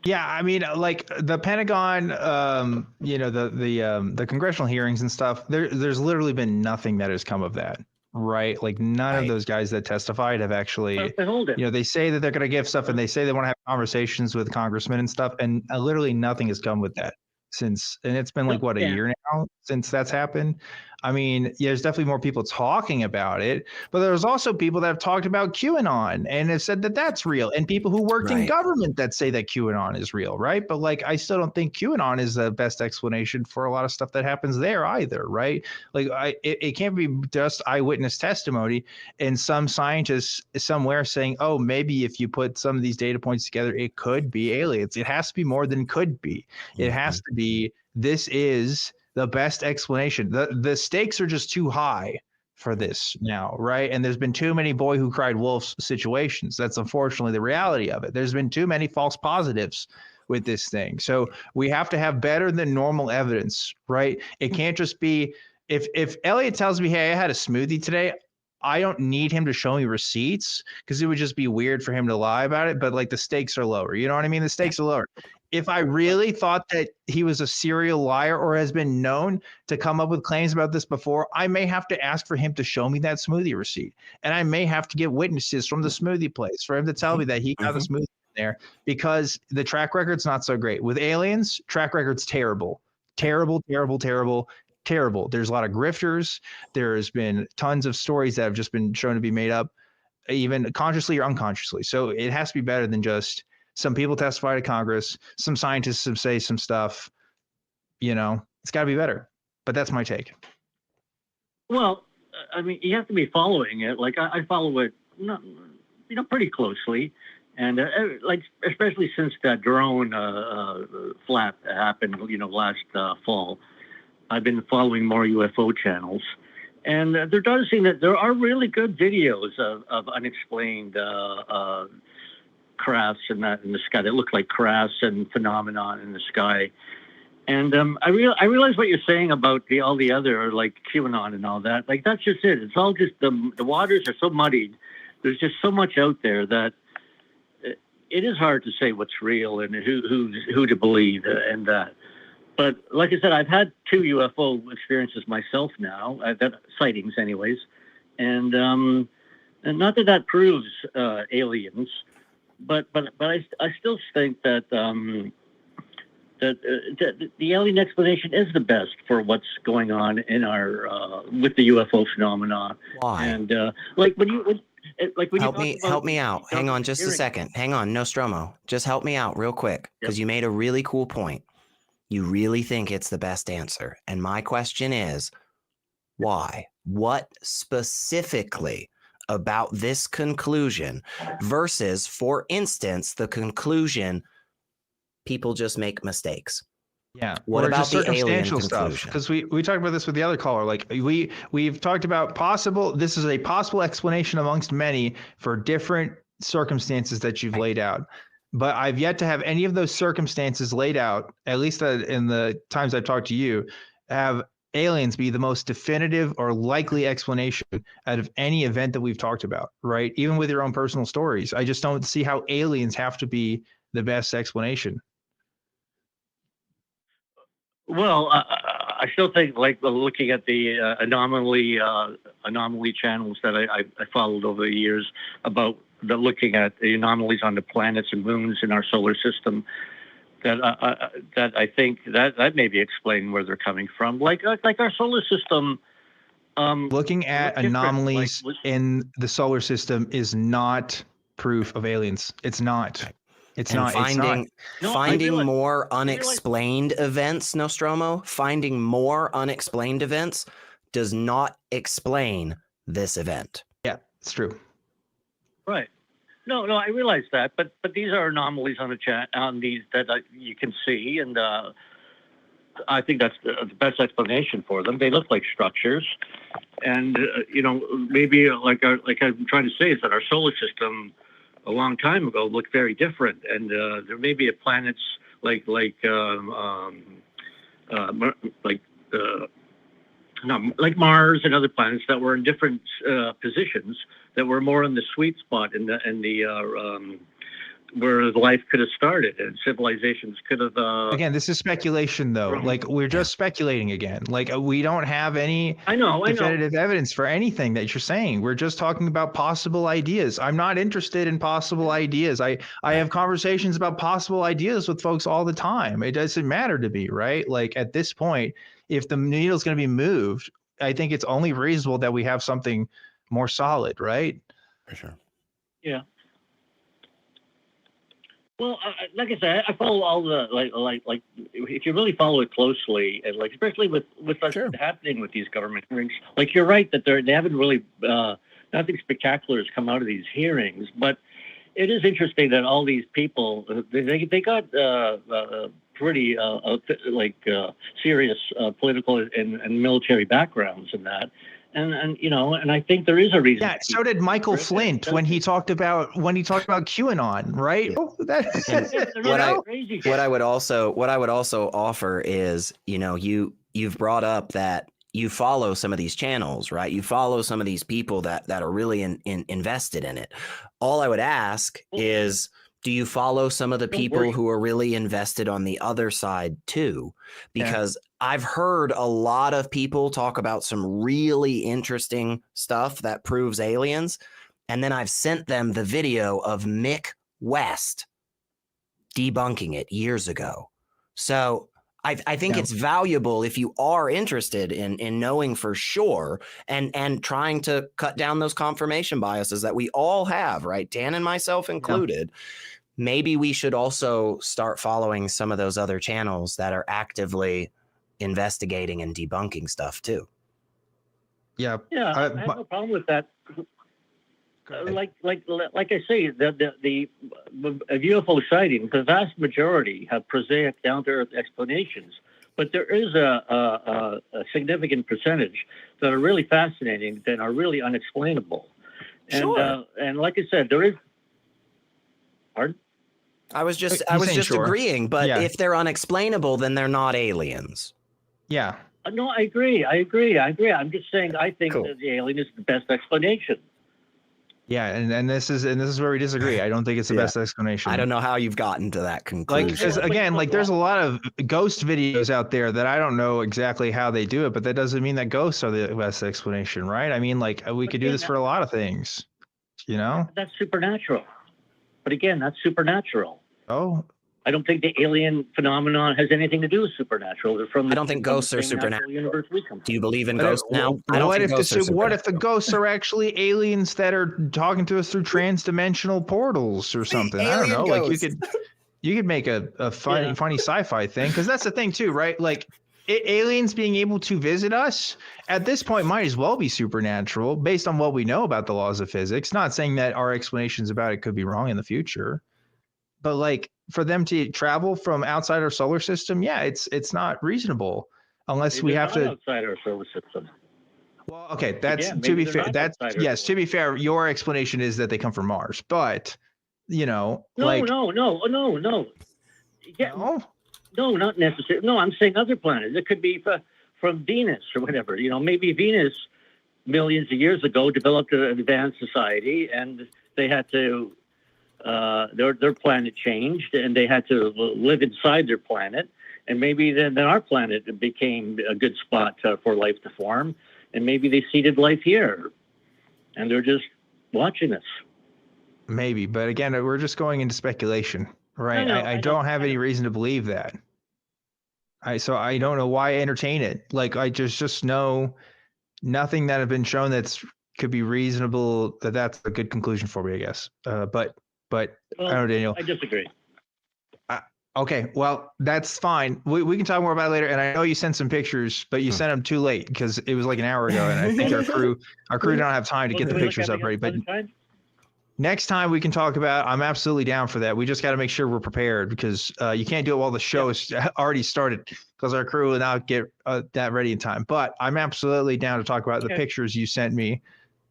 Yeah, I mean, like the Pentagon, the congressional hearings and stuff. There's literally been nothing that has come of that, right? Like none of those guys that testified have actually. They say that they're going to give stuff, and they say they want to have conversations with congressmen and stuff, and literally nothing has come with that. since, and it's been like what, a Yeah. year now since that's happened. I mean, yeah, there's definitely more people talking about it, but there's also people that have talked about QAnon and have said that that's real, and people who worked in Right. government that say that QAnon is real, right? But like, I still don't think QAnon is the best explanation for a lot of stuff that happens there either, right? Like, it can't be just eyewitness testimony and some scientists somewhere saying, oh, maybe if you put some of these data points together, it could be aliens. It has to be more than could be. It has to be, this is the best explanation. The stakes are just too high for this now, right? And there's been too many boy who cried wolf situations. That's unfortunately the reality of it. There's been too many false positives with this thing. So we have to have better than normal evidence, right? It can't just be, if Elliot tells me, hey, I had a smoothie today, I don't need him to show me receipts because it would just be weird for him to lie about it. But like, the stakes are lower. You know what I mean? The stakes are lower. If I really thought that he was a serial liar or has been known to come up with claims about this before, I may have to ask for him to show me that smoothie receipt. And I may have to get witnesses from the smoothie place for him to tell me that he got the smoothie there, because the track record's not so great. With aliens, track record's terrible. Terrible, terrible, terrible, terrible. There's a lot of grifters. There's been tons of stories that have just been shown to be made up, even consciously or unconsciously. So it has to be better than just some people testify to Congress, some scientists say some stuff. You know, it's got to be better. But that's my take. Well, I mean, you have to be following it. Like I follow it, pretty closely, and like especially since that drone flap happened, last fall, I've been following more UFO channels, and there does seem that there are really good videos of unexplained crafts in the sky that look like crafts and phenomenon in the sky. And I realize what you're saying about all the other, like QAnon and all that. Like, that's just it. It's all just the waters are so muddied. There's just so much out there that it is hard to say what's real and who to believe and that. But like I said, I've had 2 UFO experiences myself now, sightings anyways, and not that proves aliens, but I still think that that the alien explanation is the best for what's going on in our with the UFO phenomenon. Why? And like when you help me out. Hang on just a second. Hang on, Nostromo. Just help me out real quick, because you made a really cool point. You really think it's the best answer. And my question is, why? What specifically about this conclusion versus, for instance, the conclusion people just make mistakes? Yeah. What or about just the alien circumstantial stuff? conclusion? Because we talked about this with the other caller. Like we've talked about this is a possible explanation amongst many for different circumstances that you've laid out. But I've yet to have any of those circumstances laid out, at least in the times I've talked to you, have aliens be the most definitive or likely explanation out of any event that we've talked about, right? Even with your own personal stories. I just don't see how aliens have to be the best explanation. Well, I still think, like, looking at the anomaly channels that I followed over the years about looking at the anomalies on the planets and moons in our solar system, that I think that may be explaining where they're coming from. Like our solar system. Looking at anomalies in the solar system is not proof of aliens. It's not. It's and not. Finding realize, more unexplained events, Nostromo, finding more unexplained events does not explain this event. Yeah, it's true. Right. No, I realize that, but these are anomalies on these that you can see, and I think that's the best explanation for them. They look like structures, and maybe like I'm trying to say is that our solar system a long time ago looked very different, and there may be planets like Mars and other planets that were in different positions that were more in the sweet spot in the where life could have started and civilizations could have. Again, this is speculation, though. Like, we're just speculating again. Like, we don't have any definitive evidence for anything that you're saying. We're just talking about possible ideas. I'm not interested in possible ideas. I have conversations about possible ideas with folks all the time. It doesn't matter to me, right? Like, at this point, if the needle is going to be moved, I think it's only reasonable that we have something more solid, right? For sure. Yeah. Well, like I said, I follow all the like. If you really follow it closely, and like especially with what's happening with these government hearings, like you're right that they haven't really nothing spectacular has come out of these hearings. But it is interesting that all these people they got pretty serious political and military backgrounds in that. And you know, and I think there is a reason. Yeah, so did Michael Flint when he talked about QAnon, right? Yeah. What I would also offer is, you know, you've brought up that you follow some of these channels, right? You follow some of these people that are really invested in it. All I would ask is, do you follow some of the people who are really invested on the other side too? Because I've heard a lot of people talk about some really interesting stuff that proves aliens. And then I've sent them the video of Mick West debunking it years ago. So I think it's valuable if you are interested in knowing for sure and trying to cut down those confirmation biases that we all have, right? Dan and myself included. Yeah. Maybe we should also start following some of those other channels that are actively investigating and debunking stuff too. Yeah. Yeah, I have no problem with that. Like I say, the UFO sightings, the vast majority have prosaic, down-to-earth explanations, but there is a significant percentage that are really fascinating, that are really unexplainable. And like I said, there is. Pardon? I was just agreeing, but if they're unexplainable, then they're not aliens. Yeah. No, I agree. I'm just saying I think that the alien is the best explanation. Yeah, and this is where we disagree. I don't think it's the best explanation. I don't know how you've gotten to that conclusion. Like, again, like there's a lot of ghost videos out there that I don't know exactly how they do it, but that doesn't mean that ghosts are the best explanation, right? I mean, like we could do this for a lot of things, you know? That's supernatural. But again, that's supernatural. Oh. I don't think the alien phenomenon has anything to do with supernatural. They're from I don't think ghosts are supernatural. Universe we come from. Do you believe in ghosts now? What if the ghosts are actually aliens that are talking to us through transdimensional portals or something? I don't know. Ghosts. Like you could make a funny sci-fi thing, because that's the thing too, right? Like aliens being able to visit us at this point might as well be supernatural based on what we know about the laws of physics. Not saying that our explanations about it could be wrong in the future, but like for them to travel from outside our solar system, it's not reasonable unless we have to outside our solar system. Well, okay, that's to be fair. That's to be fair. Your explanation is that they come from Mars, but you know, no. Yeah, no, not necessarily. No, I'm saying other planets. It could be from Venus or whatever. You know, maybe Venus millions of years ago developed an advanced society, and they had to. Their planet changed, and they had to live inside their planet. And maybe then our planet became a good spot for life to form. And maybe they seeded life here, and they're just watching us. Maybe, but again, we're just going into speculation, right? I don't have any reason to believe that. So I don't know why entertain it. Like I just know nothing that have been shown could be reasonable. That's a good conclusion for me, I guess. But I don't know, Daniel. I disagree. Okay, well, that's fine. We can talk more about it later. And I know you sent some pictures, but you sent them too late because it was like an hour ago. And I think our crew don't have time to get the pictures up ready. But next time we can talk about, I'm absolutely down for that. We just got to make sure we're prepared, because you can't do it while the show is already started, because our crew will not get that ready in time. But I'm absolutely down to talk about the pictures you sent me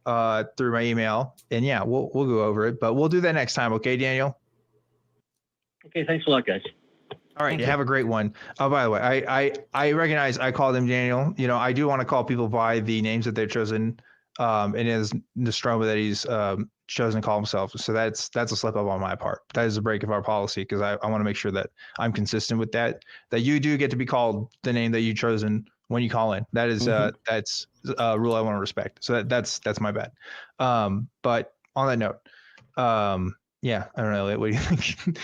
through my email. And yeah, we'll go over it, but we'll do that next time. Okay, Daniel? Okay, thanks a lot, guys. All right, have a great one. Oh, by the way, I recognize I called him Daniel. You know, I do want to call people by the names that they've chosen and it is Nostromo that he's chosen to call himself. So that's a slip up on my part. That is a break of our policy because I want to make sure that I'm consistent with that you do get to be called the name that you've chosen when you call in. That is that's a rule I want to respect. So that's my bad. But on that note, yeah, I don't know. What do you think?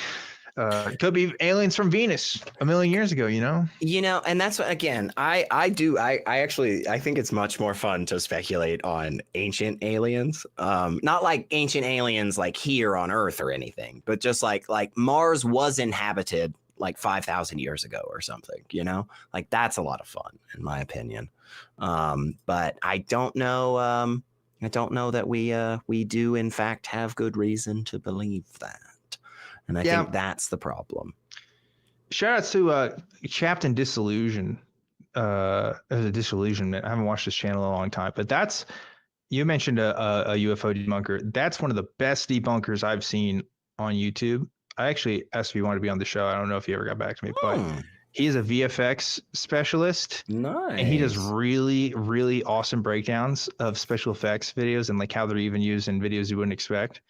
Could be aliens from Venus a million years ago, and that's what, again, I think it's much more fun to speculate on ancient aliens, not like ancient aliens like here on Earth or anything, but just like Mars was inhabited like 5,000 years ago or something, like that's a lot of fun in my opinion. But I don't know that we do in fact have good reason to believe that. And I think that's the problem. Shout outs to Captain Disillusion. As a disillusionment. I haven't watched this channel in a long time, but you mentioned a UFO debunker. That's one of the best debunkers I've seen on YouTube. I actually asked if he wanted to be on the show. I don't know if he ever got back to me, but he is a VFX specialist. Nice. And he does really, really awesome breakdowns of special effects videos and like how they're even used in videos you wouldn't expect.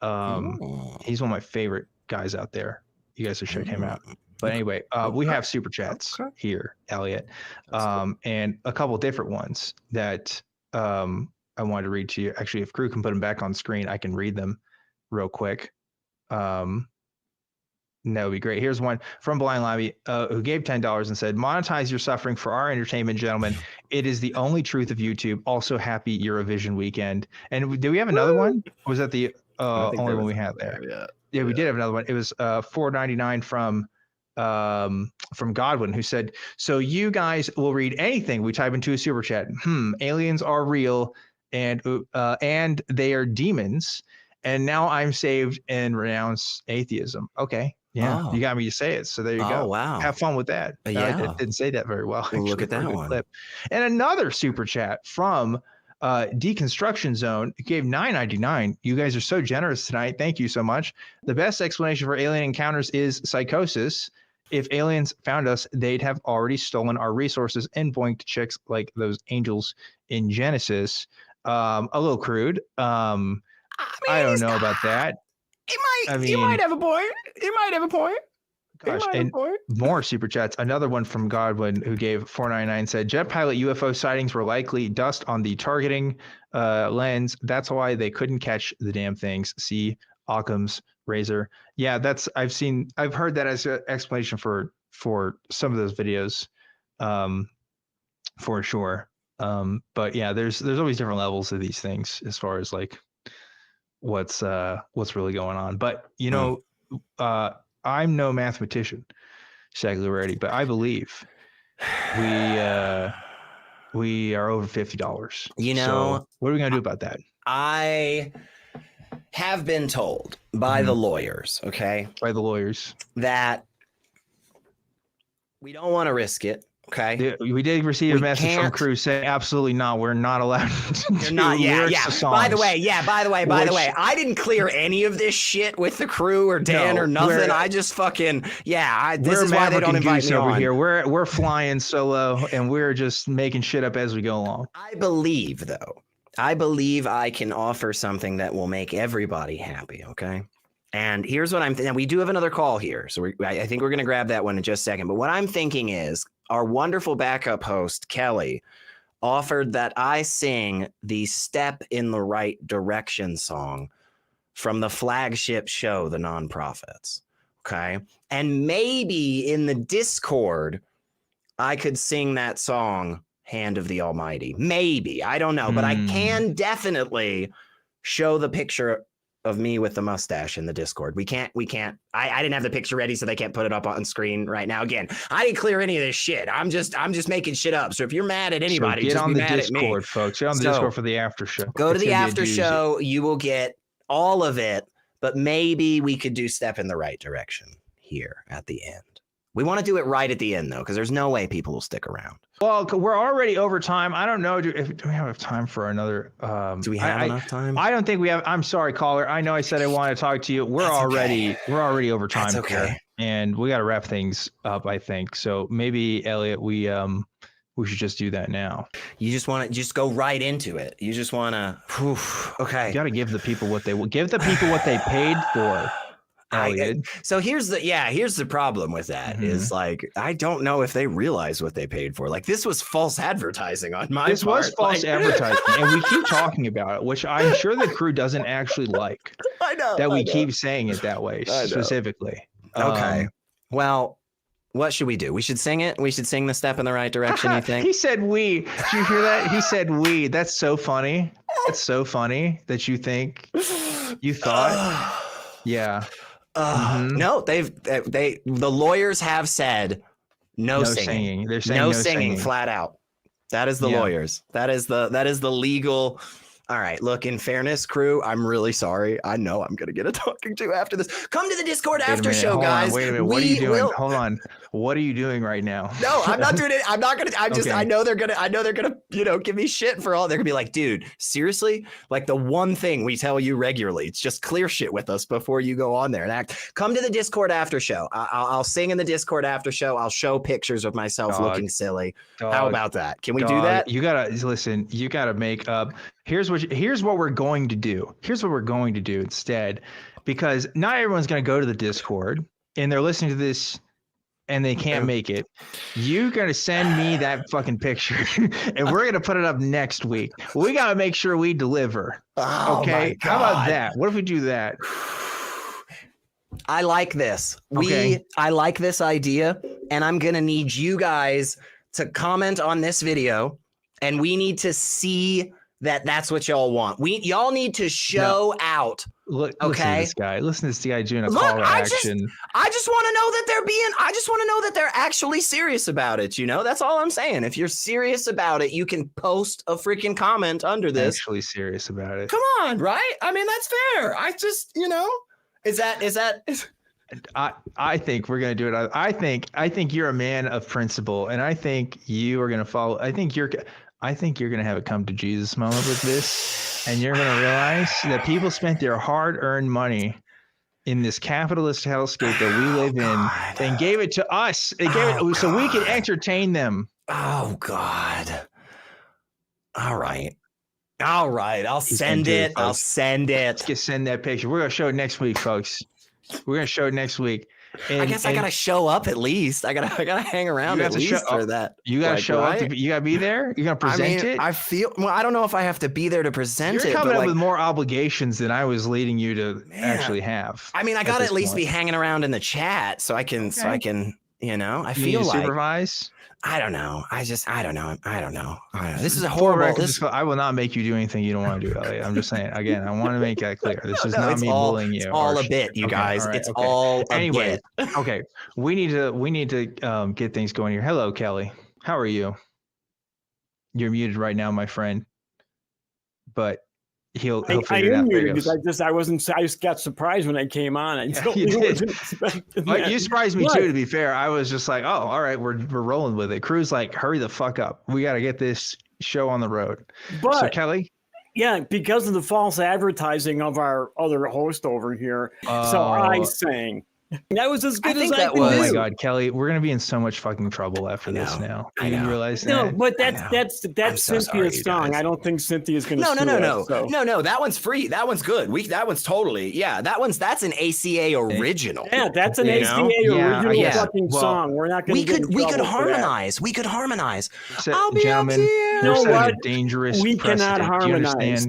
He's one of my favorite guys out there. You guys should check him out. But anyway, we have super chats here, Elliot, and a couple different ones that I wanted to read to you. Actually, if Crew can put them back on screen, I can read them real quick. That would be great. Here's one from Blind Lobby who gave $10 and said, "Monetize your suffering for our entertainment, gentlemen. It is the only truth of YouTube. Also, happy Eurovision weekend." And do we have another one? Or was that the only one we had there? Yeah, we did have another one. It was $4.99 from Godwin, who said, "So you guys will read anything we type into a super chat. Aliens are real and they are demons. And now I'm saved and renounce atheism." Okay. Yeah, you got me to say it. So there you go. Wow. Have fun with that. I didn't say that very well. Actually, look at that one. Clip. And another super chat from Deconstruction Zone gave $9.99. You guys are so generous tonight. Thank you so much. "The best explanation for alien encounters is psychosis. If aliens found us, they'd have already stolen our resources and boinked chicks like those angels in Genesis." A little crude. I don't know about that. You might have a point. Gosh, and more super chats. Another one from Godwin, who gave $4.99, said, "Jet pilot UFO sightings were likely dust on the targeting lens. That's why they couldn't catch the damn things. See Occam's razor." Yeah, I've heard that as an explanation for some of those videos, for sure. But yeah, there's always different levels of these things as far as like what's really going on. But I'm no mathematician, Rarity, but I believe we are over $50. So what are we gonna do about that? I have been told by the lawyers, by the lawyers, that we don't want to risk it. Okay. We did receive a message from Crew saying, "Absolutely not. We're not allowed to do lyrics to songs." By the way, I didn't clear any of this shit with the Crew or Dan or nothing. I just fucking this is why they don't invite me over on. Here. We're flying solo and we're just making shit up as we go along. I believe I can offer something that will make everybody happy. Okay. And here's what I'm thinking. We do have another call here, so I think we're going to grab that one in just a second. But what I'm thinking is, our wonderful backup host, Kelly, offered that I sing the Step in the Right Direction song from the flagship show, The Nonprofits. Okay. And maybe in the Discord, I could sing that song, Hand of the Almighty. Maybe. I don't know. But I can definitely show the picture of me with the mustache in the Discord. We can't. I didn't have the picture ready, so they can't put it up on screen right now. Again, I didn't clear any of this shit. I'm just making shit up. So if you're mad at anybody, get just on be the mad Discord, at me. Folks. Get on the Discord for the after show. Go to the after show. You will get all of it, but maybe we could do Step in the Right Direction here at the end. We want to do it right at the end, though, because there's no way people will stick around. Well, we're already over time. I don't know. Do we have time for another? Do we have enough time? I don't think we have. I'm sorry, caller. I know I said I wanted to talk to you. We're already over time. That's okay. Here, and we got to wrap things up, I think. So maybe, Elliot, we We should just do that now. You just want to just go right into it. You just want to. Okay. You got to give the people what they will. Give the people what they paid for. Elliot. So here's the problem with that is like, I don't know if they realize what they paid for. Like, this was false advertising on my part. This was false advertising, and we keep talking about it, which I'm sure the crew doesn't actually like. I know that we keep saying it that way specifically. Okay. Well, what should we do? We should sing it. We should sing the Step in the Right Direction. You think? He said we. Did you hear that? He said we. That's so funny. That's so funny that you think you thought. Yeah. No, the lawyers have said no singing. They're saying no singing flat out. That is the lawyers. That is the legal. All right. Look, in fairness, crew, I'm really sorry. I know I'm going to get a talking to after this. Come to the Discord after show, guys. Wait a minute. What are you doing? Hold on. What are you doing right now? No, I'm not doing it. I'm not going to. I'm just, I know they're going to, give me shit for all. They're going to be like, dude, seriously? Like, the one thing we tell you regularly, it's just clear shit with us before you go on there and act. Come to the Discord after show. I'll sing in the Discord after show. I'll show pictures of myself looking silly. How about that? Can we do that? You got to listen. You got to make up. Here's what we're going to do. Here's what we're going to do instead, because not everyone's going to go to the Discord and they're listening to this and they can't make it. You're going to send me that fucking picture and we're going to put it up next week. We got to make sure we deliver. Okay. How about that? What if we do that? I like this. I like this idea, and I'm going to need you guys to comment on this video, and we need to see that's what y'all want. Y'all need to show out. Listen to this guy. Listen to this guy doing a call to action. I just want to know that I just want to know that they're actually serious about it. That's all I'm saying. If you're serious about it, you can post a freaking comment under this. Actually serious about it. Come on, right? I mean, that's fair. I just, is that I think we're going to do it. I think you're a man of principle, and I think you are going to follow. I think you're going to have a come to Jesus moment with this, and you're going to realize that people spent their hard-earned money in this capitalist hellscape that we live in and gave it to us. They gave it so we could entertain them. Oh, God. All right. I'll send it. Let's send that picture. We're going to show it next week, folks. We're going to show it next week. And, I guess I gotta show up at least. I gotta hang around at least for that. You gotta show up. You gotta be there. You're gonna present it. I don't know if I have to be there to present it. You're coming up with more obligations than I was leading you to actually have. I mean, I gotta at least be hanging around in the chat so I can. I feel like supervise. I don't know. I don't know. This is a horrible. I will not make you do anything you don't want to do, Elliot. I'm just saying. Again, I want to make that clear. This is not me bullying you. It's all a bit, you guys. Right, it's all a bit. Okay. We need to get things going here. Hello, Kelly. How are you? You're muted right now, my friend. But he'll figure it out. Because I just got surprised when I came on. You surprised me too, to be fair. I was just like, oh, all right, we're rolling with it. Crew's like, hurry the fuck up. We got to get this show on the road. So Kelly? Yeah, because of the false advertising of our other host over here. So I sang. That was as good as I could do. Oh my God, Kelly, we're gonna be in so much fucking trouble after this now. You realize that? No, but that's Cynthia's song. I don't think Cynthia's gonna. No. That one's free. That one's good. That one's totally. Yeah, that's an ACA original. Yeah, that's an ACA original fucking song. We're not gonna. We could harmonize. We could harmonize. I'll be gentlemen, you're setting a dangerous we cannot harmonize.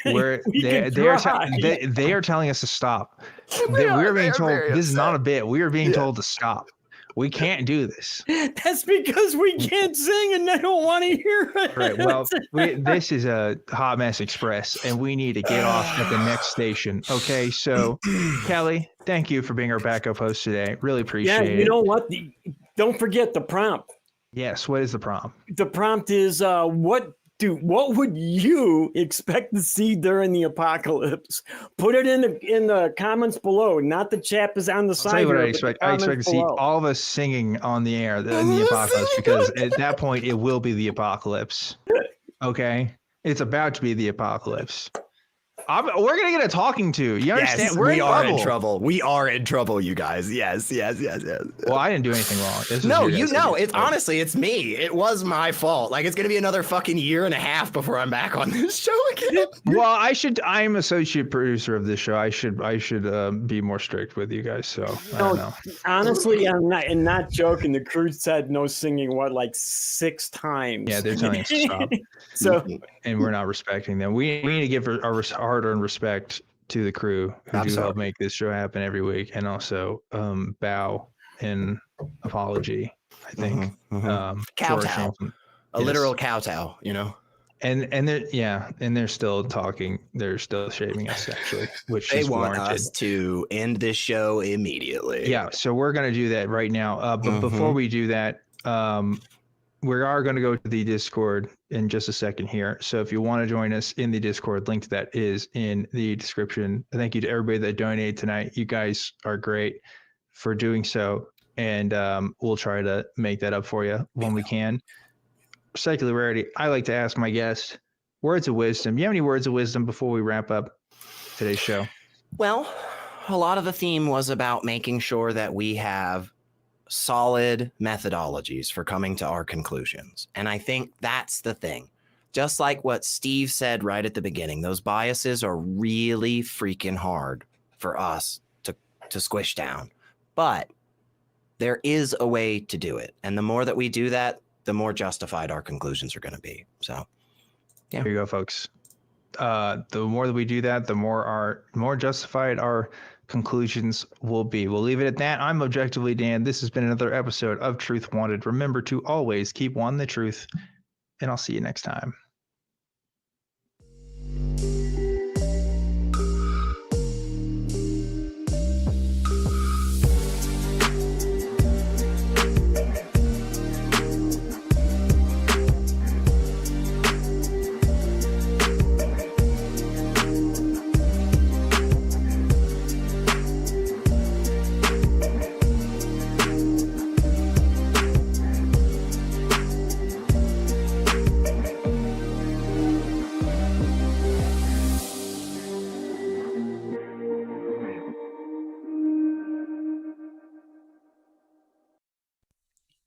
Where they are telling us to stop. We're being told this is not a bit. We are being told to stop. We can't do this. That's because we can't sing and they don't want to hear it. Right. Well, this is a Hot Mess Express, and we need to get off at the next station. Okay. So, Kelly, thank you for being our backup host today. Really appreciate it. Yeah. You know what? Don't forget the prompt. Yes. What is the prompt? The prompt is what would you expect to see during the apocalypse? Put it in the comments below, not the chat is on the side. I'll tell you what I expect. I expect to see all of us singing on the air in the apocalypse, because at that point it will be the apocalypse. Okay? It's about to be the apocalypse. We're gonna get a talking to. You understand? Yes, We're we in are trouble. in trouble. We are in trouble, you guys. Yes. Well, I didn't do anything wrong. This was No, your you guys' know, idea. it's honestly, it's me. It was my fault. Like, it's gonna be another fucking year and a half before I'm back on this show again. Well, I'm associate producer of this show. I should be more strict with you guys. So I don't know. Honestly, I'm not joking. The crew said no singing like 6 times. Yeah, they're telling us to stop. So, and we're not respecting them. We need to give our hard-earned respect to the crew who do help make this show happen every week, and also bow in apology. I think kowtow, a literal kowtow, you know. And they're still talking. They're still shaming us actually, which they is want warranted. us to end this show immediately. Yeah, so we're gonna do that right now. But before we do that, we are going to go to the Discord in just a second here. So if you want to join us in the Discord, link to that is in the description. Thank you to everybody that donated tonight. You guys are great for doing so. And we'll try to make that up for you when we can. Secular Rarity, I like to ask my guests words of wisdom. You have any words of wisdom before we wrap up today's show? Well, a lot of the theme was about making sure that we have solid methodologies for coming to our conclusions. And I think that's the thing. Just like what Steve said right at the beginning, those biases are really freaking hard for us to squish down. But there is a way to do it. And the more that we do that, the more justified our conclusions are going to be. So, yeah. Here you go, folks. The more that we do that, the more justified our conclusions will be. We'll leave it at that. I'm Objectively Dan. This has been another episode of Truth Wanted. Remember to always keep wanting the truth, and I'll see you next time.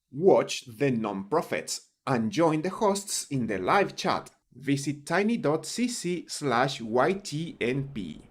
Watch the non-profits and join the hosts in the live chat. Visit tiny.cc/ytnp.